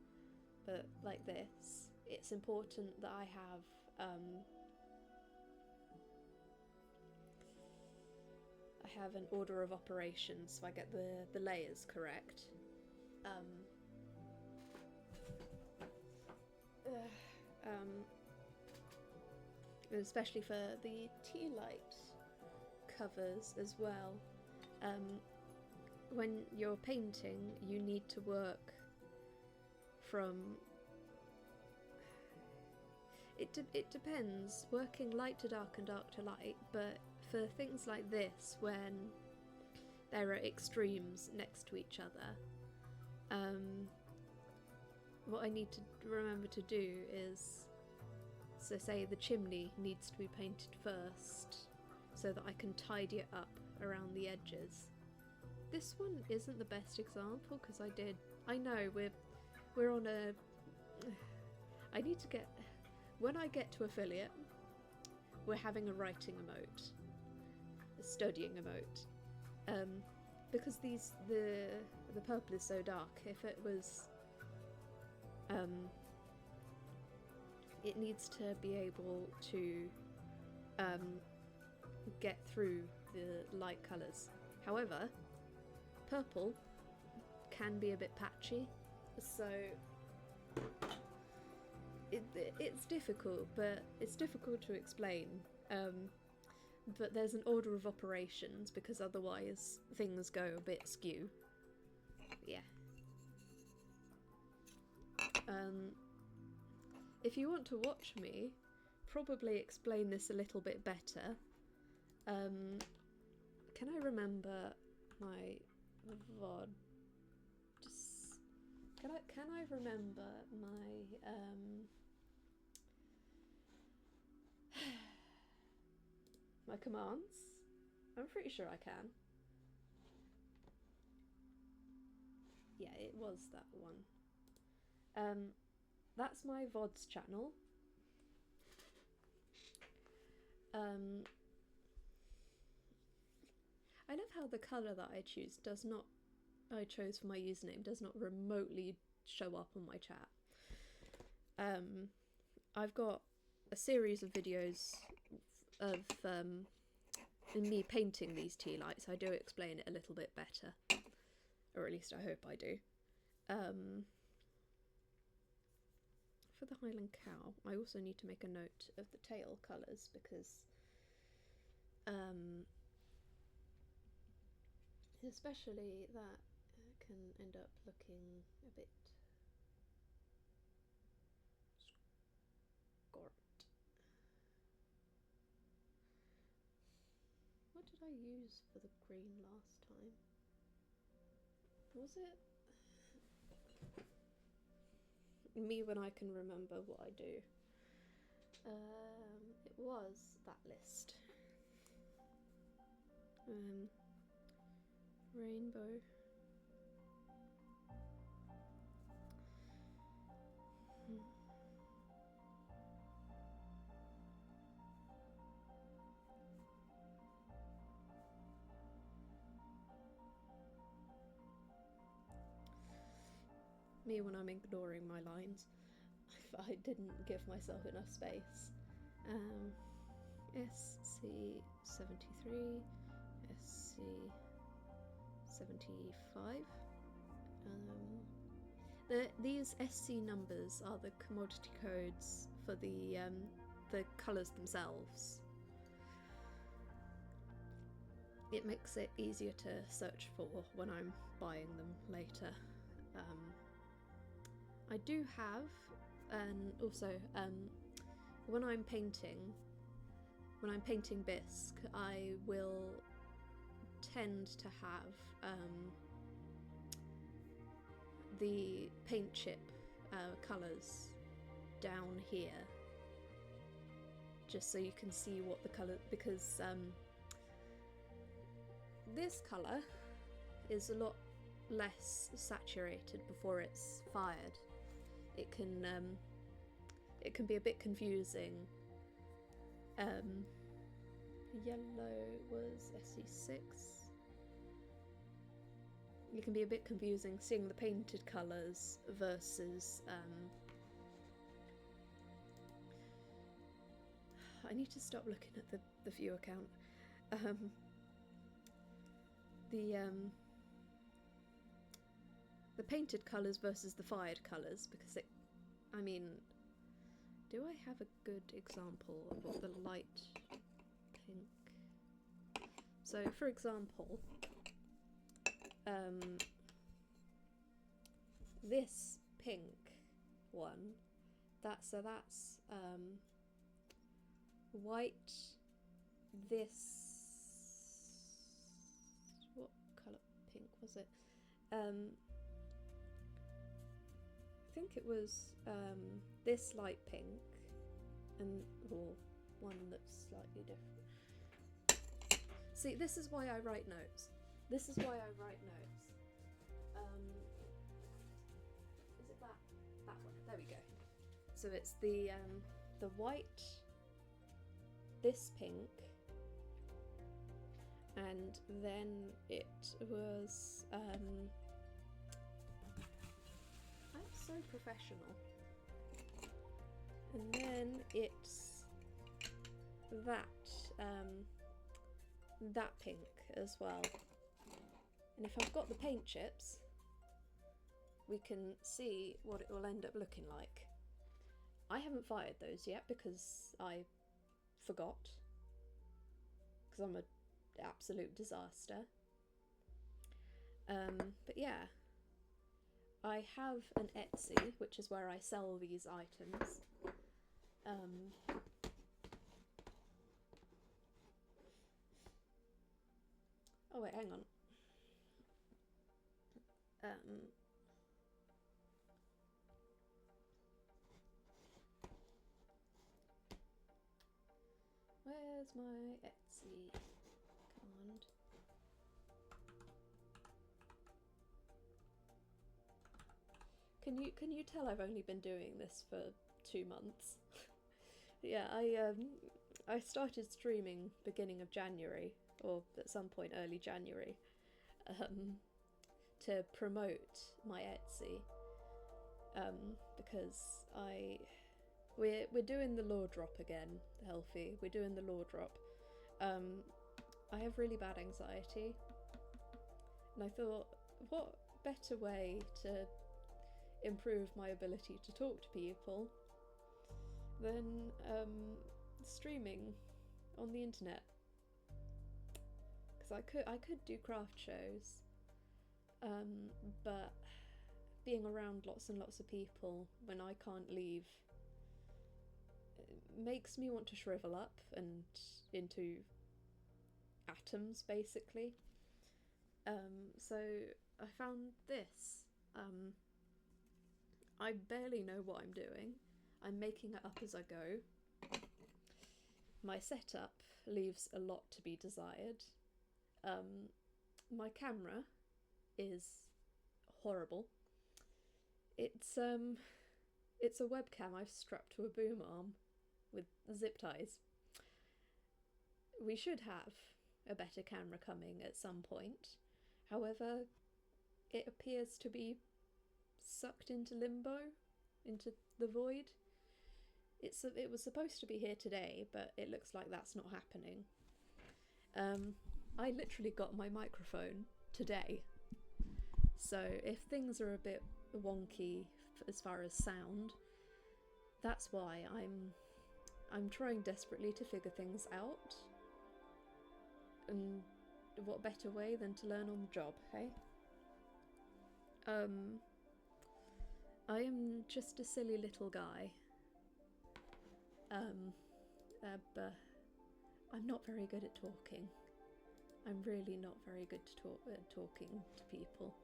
But like this, it's important that I have an order of operations, so I get the layers correct. Especially for the tea light covers as well. When you're painting, you need to work from... It depends, working light to dark and dark to light, but for things like this, when there are extremes next to each other, what I need to remember to do is, so say the chimney needs to be painted first, so that I can tidy it up around the edges. This one isn't the best example, because I know we're on a... I need to get... When I get to affiliate, we're having a writing emote, a studying emote, because the purple is so dark. If it was, it needs to be able to get through the light colours. However, purple can be a bit patchy, so it's difficult, but it's difficult to explain. But there's an order of operations, because otherwise things go a bit skew. Yeah. If you want to watch me probably explain this a little bit better, can I remember my VOD? Can I remember my my commands? I'm pretty sure I can. Yeah, it was that one. That's my VODs channel. I love how the colour that I chose for my username does not remotely show up on my chat. I've got a series of videos of me painting these tea lights. I do explain it a little bit better, or at least I hope I do. For the Highland cow, I also need to make a note of the tail colours, because especially that can end up looking a bit scort. What did I use for the green last time? Was it me when I can remember what I do. It was that list. Rainbow. Me when I'm ignoring my lines. If I didn't give myself enough space. SC73, SC75. These SC numbers are the commodity codes for the colours themselves. It makes it easier to search for when I'm buying them later. I do have, and also when I'm painting bisque, I will tend to have the paint chip colours down here, just so you can see what the colour, because this colour is a lot less saturated before it's fired. It can be a bit confusing. Yellow was SE6. It can be a bit confusing seeing the painted colours versus I need to stop looking at the viewer count. The painted colours versus the fired colours, because I mean, do I have a good example of what the light pink? So, for example, this pink one, that's white. What colour pink was it? I think it was this light pink, or one that's slightly different. See, this is why I write notes. Is it that one? There we go. So it's the white, this pink, and then it was I'm so professional. And then it's that pink as well. And if I've got the paint chips, we can see what it will end up looking like. I haven't fired those yet because I forgot, because I'm an absolute disaster. But yeah, I have an Etsy, which is where I sell these items. Oh wait, hang on. Where's my Etsy command? Can you tell I've only been doing this for 2 months? Yeah, I started streaming beginning of January, or at some point early January, to promote my Etsy, because we're doing the lore drop again, Healthy. We're doing the lore drop. I have really bad anxiety, and I thought, what better way to improve my ability to talk to people than streaming on the internet? Because I could do craft shows, but being around lots and lots of people when I can't leave makes me want to shrivel up and into atoms, basically. So I found this. I barely know what I'm doing. I'm making it up as I go. My setup leaves a lot to be desired. My camera is horrible. It's a webcam I've strapped to a boom arm with zip ties. We should have a better camera coming at some point. However, it appears to be sucked into limbo, into the void. It was supposed to be here today, but it looks like that's not happening. I literally got my microphone today, so if things are a bit wonky as far as sound, that's why I'm trying desperately to figure things out. And what better way than to learn on the job, hey? I am just a silly little guy. But I'm not very good at talking. I'm really not very good at talking to people.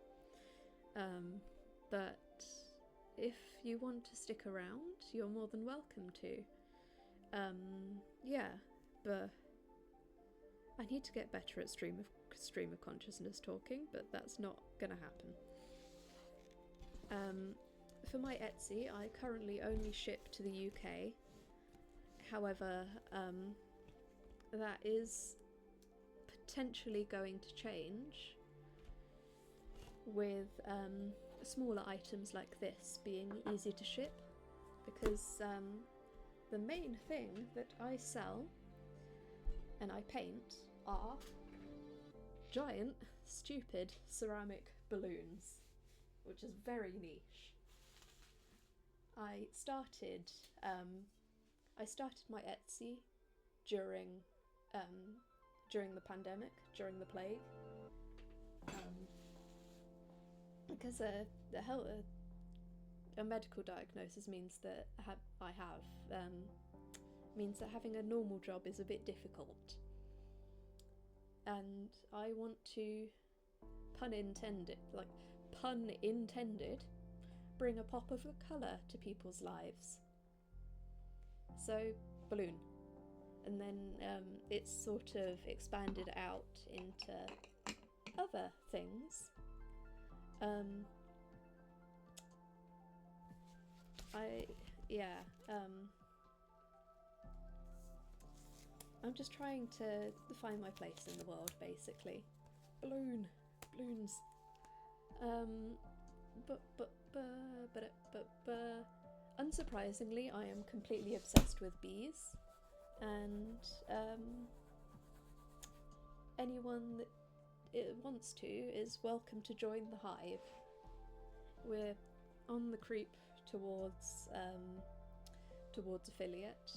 But if you want to stick around, you're more than welcome to. Yeah, but I need to get better at stream of consciousness talking, but that's not gonna happen. For my Etsy, I currently only ship to the UK. However, that is potentially going to change with smaller items like this being easy to ship, because the main thing that I sell and I paint are giant, stupid ceramic balloons, which is very niche. I started my Etsy during the pandemic, during the plague, because a medical diagnosis means that means that having a normal job is a bit difficult, and I want to, pun intended, bring a pop of colour to people's lives. So, balloon. And then it's sort of expanded out into other things. I'm just trying to find my place in the world, basically. Balloons. Unsurprisingly, I am completely obsessed with bees, and anyone that wants to is welcome to join the hive. We're on the creep towards affiliate.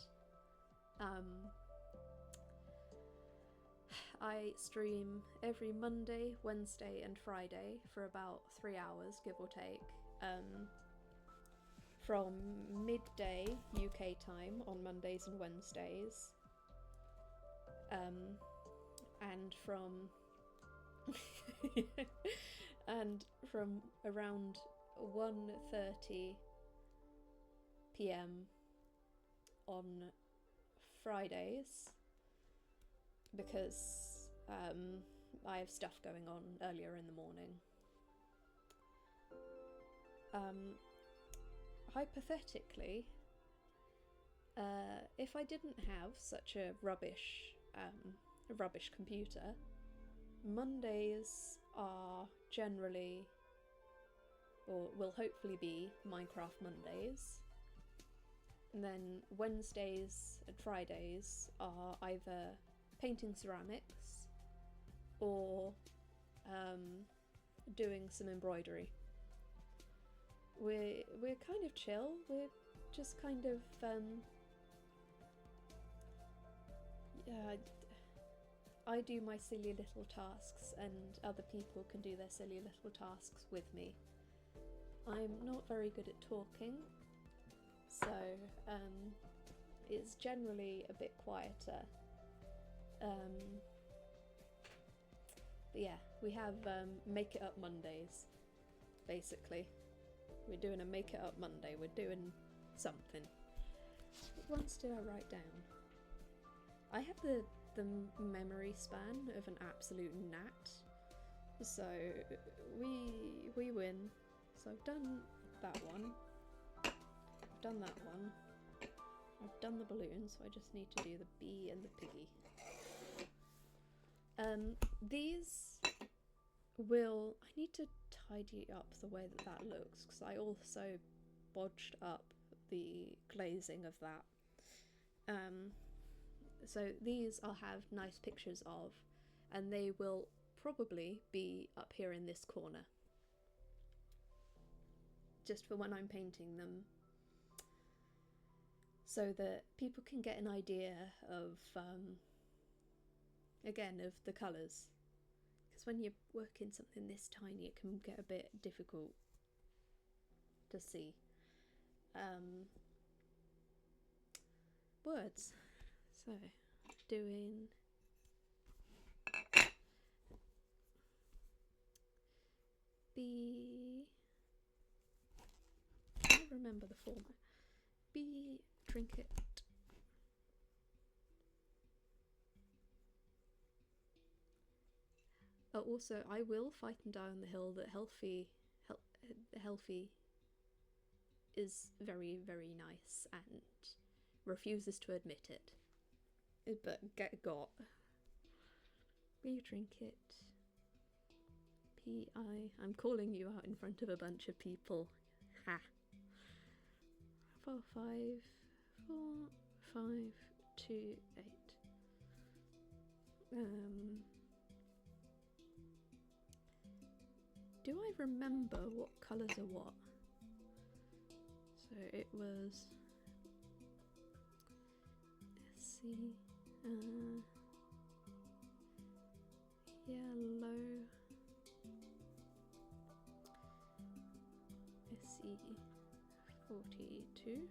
I stream every Monday, Wednesday and Friday for about 3 hours, give or take, from midday UK time on Mondays and Wednesdays, and from around 1:30 p.m. on Fridays, because I have stuff going on earlier in the morning. Hypothetically, if I didn't have such a rubbish computer, Mondays are generally, or will hopefully be, Minecraft Mondays. And then Wednesdays and Fridays are either painting ceramics or doing some embroidery. We're kind of chill. We're just kind of I do my silly little tasks, and other people can do their silly little tasks with me. I'm not very good at talking, so it's generally a bit quieter. But yeah, we have Make It Up Mondays, basically. We're doing a Make It Up Monday. We're doing something. What ones did I write down? I have the memory span of an absolute gnat. So we win. So I've done that one. I've done that one. I've done the balloon, so I just need to do the bee and the piggy. These will... I need to tidy up the way that looks, because I also bodged up the glazing of that. So these I'll have nice pictures of, and they will probably be up here in this corner, just for when I'm painting them, so that people can get an idea of, again, of the colours. Because when you're working something this tiny, it can get a bit difficult to see. Words. So, doing bee. I don't remember the format. Bee trinket. Also, I will fight and die on the hill that Healthy is very, very nice and refuses to admit it. But got. Bee trinket. P.I. I'm calling you out in front of a bunch of people. Ha. 4, 5, 4, 5, 2, 8. Do I remember what colours are what? So it was... Let's see... yellow... SE42...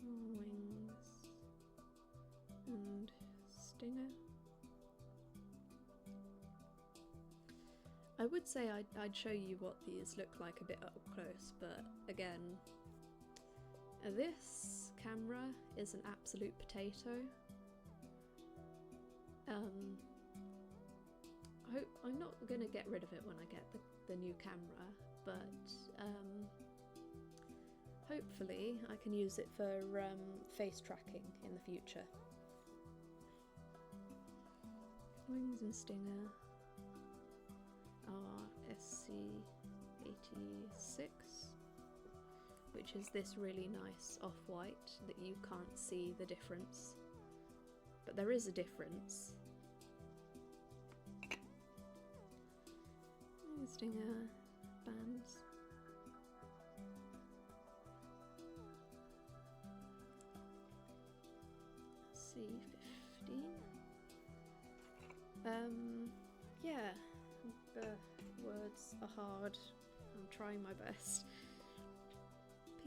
wings... and stinger. I would say I'd show you what these look like a bit up close, but again, this camera is an absolute potato. I'm not going to get rid of it when I get the new camera, but hopefully I can use it for face tracking in the future. Wings and stinger are SC86, which is this really nice off-white that you can't see the difference, but there is a difference. Stinger bands. C15. Yeah, the words are hard. I'm trying my best.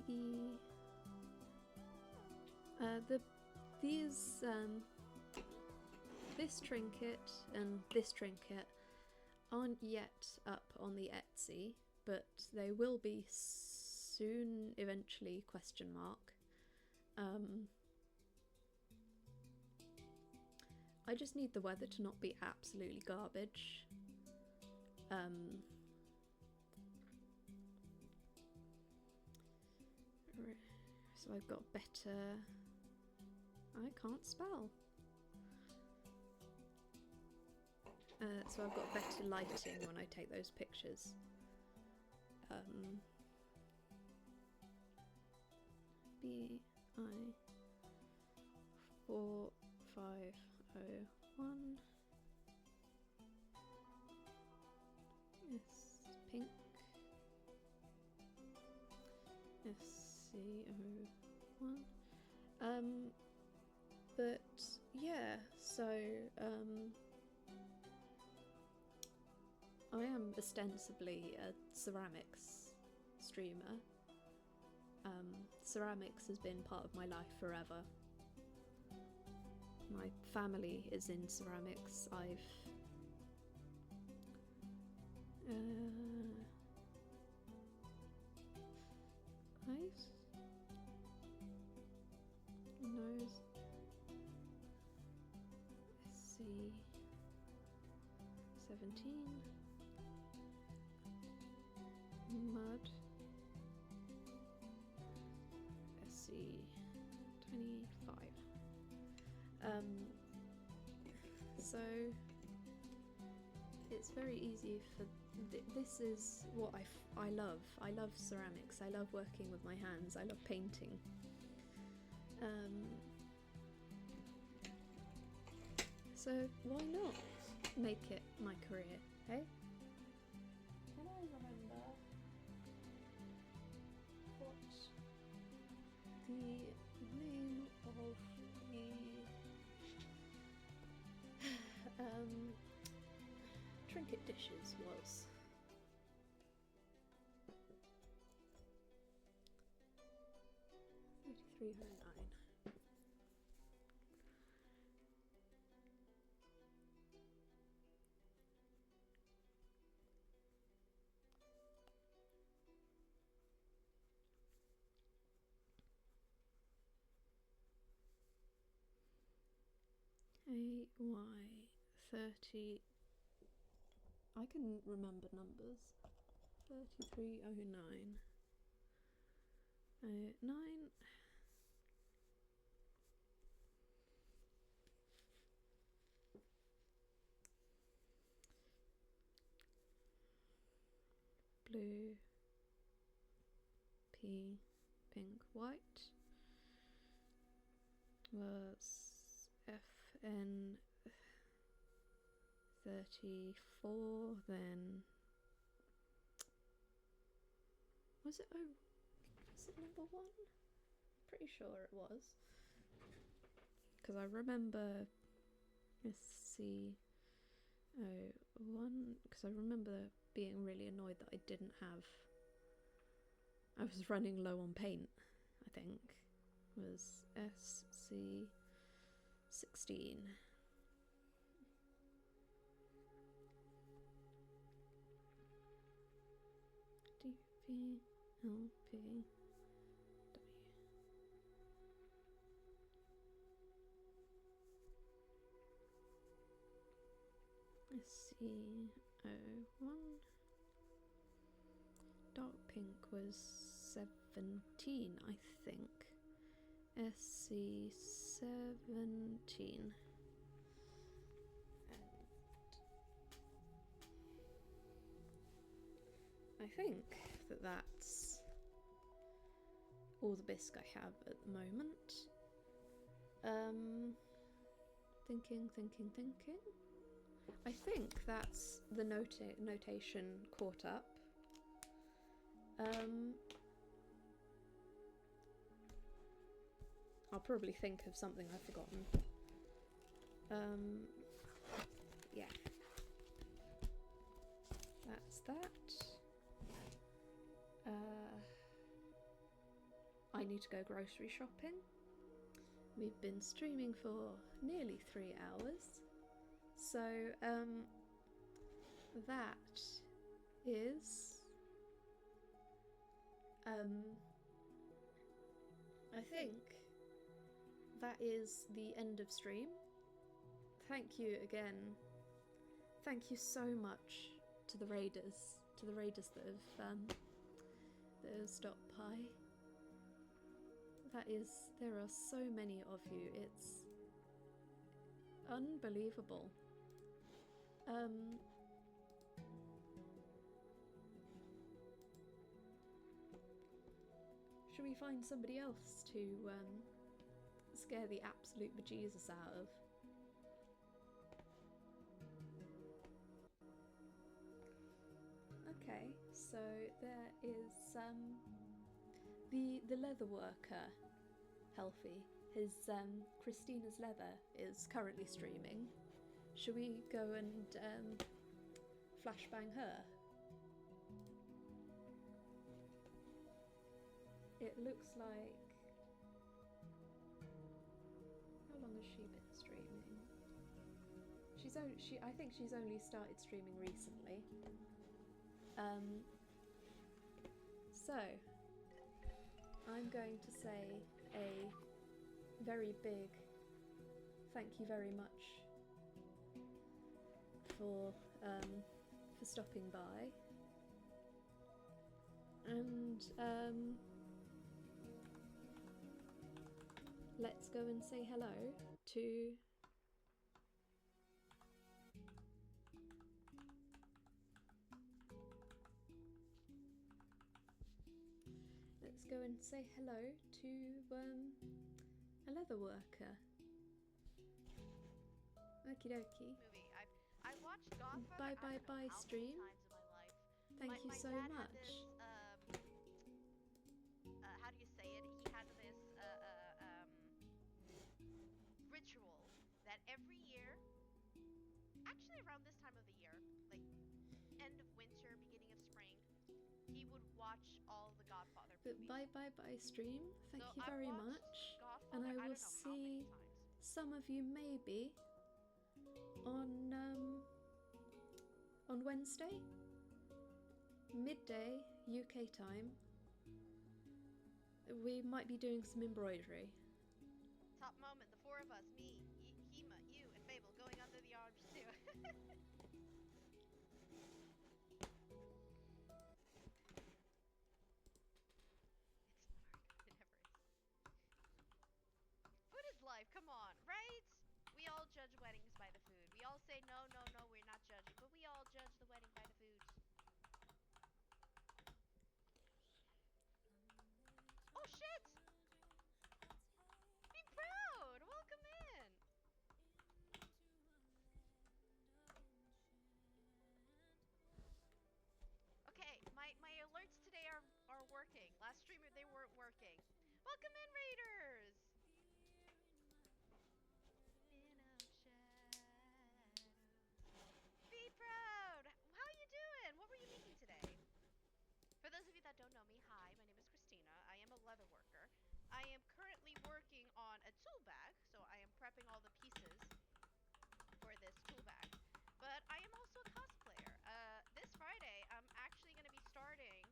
Piggy. This trinket and this trinket aren't yet up on the Etsy, but they will be soon, eventually, question mark. I just need the weather to not be absolutely garbage. So I've got better... I can't spell. So I've got better lighting when I take those pictures. BI 4501. S pink. SC01. But yeah, so I am ostensibly a ceramics streamer. Ceramics has been part of my life forever. My family is in ceramics. Eyes, nose. SC 17, mud. SC 25. So it's very easy for this is what I love. I love ceramics. I love working with my hands. I love painting. So why not make it my career, hey? Can I remember what the name of the trinket dishes was? $33.09. AY30. I can remember numbers. 3309. 09. Blue, pea, pink, white was FN 34, then was it number 1? Pretty sure it was, because I remember SC01, because I remember being really annoyed that I was running low on paint. I think was SC16. DP LP W. SC01. Dark pink was 17, I think. SC17. And I think that's all the bisque I have at the moment. Thinking. I think that's the notation caught up. I'll probably think of something I've forgotten. Yeah. That's that. I need to go grocery shopping. We've been streaming for nearly 3 hours. So, that is... I think that is the end of stream. Thank you again. Thank you so much to the raiders that have stopped by. There are so many of you. It's unbelievable. Should we find somebody else to scare the absolute bejesus out of? Okay, so there is the leather worker, Healthy. His Christina's Leather is currently streaming. Should we go and flashbang her? It looks like... How long has she been streaming? I think she's only started streaming recently. Um, so, I'm going to say a very big thank you very much for stopping by, and let's go and say hello to a leather worker. Okie dokie. Movie. I watched Godfather. Bye I bye don't know bye how many stream. times in my life. Thank you My so dad had this much. how do you say it? He had this ritual that every year, actually around this time of the year, like end of winter, beginning of spring, he would watch all the Godfather But movies. bye bye bye stream. Thank So you I've very watched much. And Godfather I I will don't know how many see times. some of you maybe on Wednesday, midday UK time. We might be doing some embroidery. Top moment, the four of us, me, Hema, you, and Fable going under the arms too. It's not hard. It never is. Food is life, come on, right? We all judge weddings by the food. We all say, no, no, no, we're not judging. But we all judge the wedding by the food. Oh, shit! Be proud! Welcome in! Okay, my alerts today are working. Last streamer, they weren't working. Welcome in, Raiders! Spin of shadows. Be proud! How you doing? What were you making today? For those of you that don't know me, hi, my name is Christina. I am a leather worker. I am currently working on a tool bag, so I am prepping all the pieces for this tool bag. But I am also a cosplayer. This Friday, I'm actually going to be starting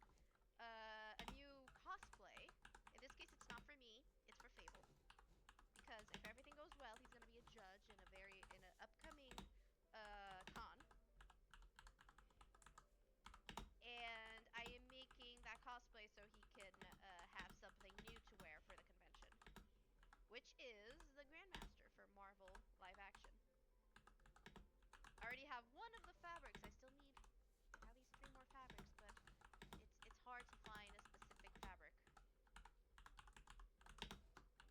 a new cosplay. In this case, it's not for me, it's for Fable. Because if everything goes well, he's going to be a judge in an upcoming con. And I am making that cosplay so he can have something new to wear for the convention, which is the Grandmaster for Marvel live action. I already have one of the fabrics. I still need at least 3 more fabrics, but it's hard to find a specific fabric.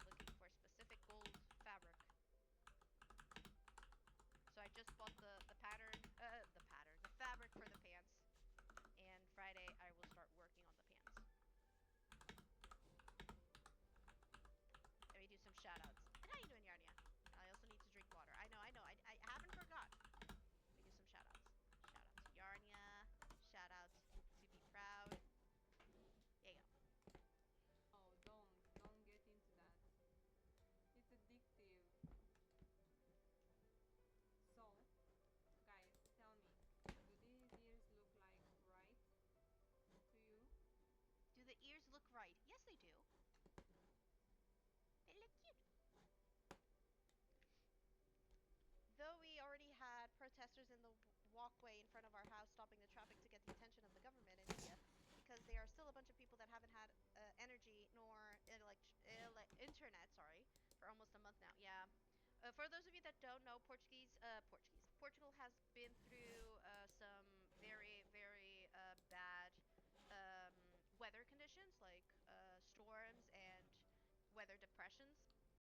Looking for specific gold fabric. So I just bought the fabric for the pants. And Friday I will start working on the pants. Let me do some shoutouts. And how you doing, Yarnia? I also need to drink water. I know. I haven't forgot. Let me do some shoutouts. Shoutouts to Yarnia. Shoutouts to Be Proud. There you go. Oh, don't get into that. It's addictive. So, guys, tell me, do these ears look like right to you? Do the ears look right? Yes, they do. They look cute. Though we already had protesters in the walkway in front of our house stopping the traffic to get the attention of the government in India, because there are still a bunch of people that haven't had energy nor internet, for almost a month now. Yeah. For those of you that don't know, Portugal has been through some very, very bad weather conditions, like storms and weather depressions.